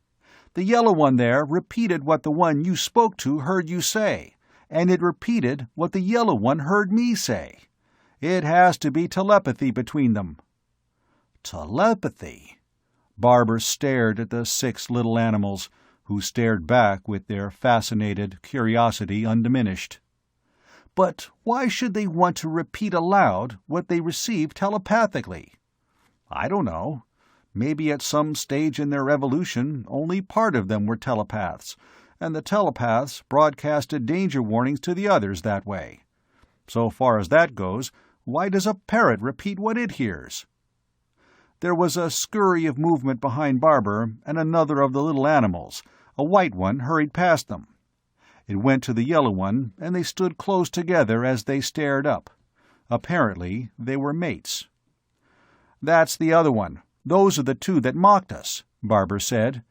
"The yellow one there repeated what the one you spoke to heard you say, and it repeated what the yellow one heard me say. It has to be telepathy between them." Telepathy? Barber stared at the 6 little animals, who stared back with their fascinated curiosity undiminished. But why should they want to repeat aloud what they received telepathically? I don't know. Maybe at some stage in their evolution only part of them were telepaths, and the telepaths broadcasted danger warnings to the others that way. So far as that goes, why does a parrot repeat what it hears? There was a scurry of movement behind Barber, and another of the little animals, a white one, hurried past them. It went to the yellow one, and they stood close together as they stared up. Apparently they were mates. "That's the other one. Those are the 2 that mocked us," Barber said,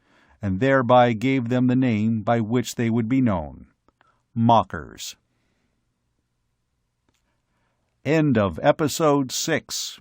and thereby gave them the name by which they would be known. Mockers. End of Episode 6.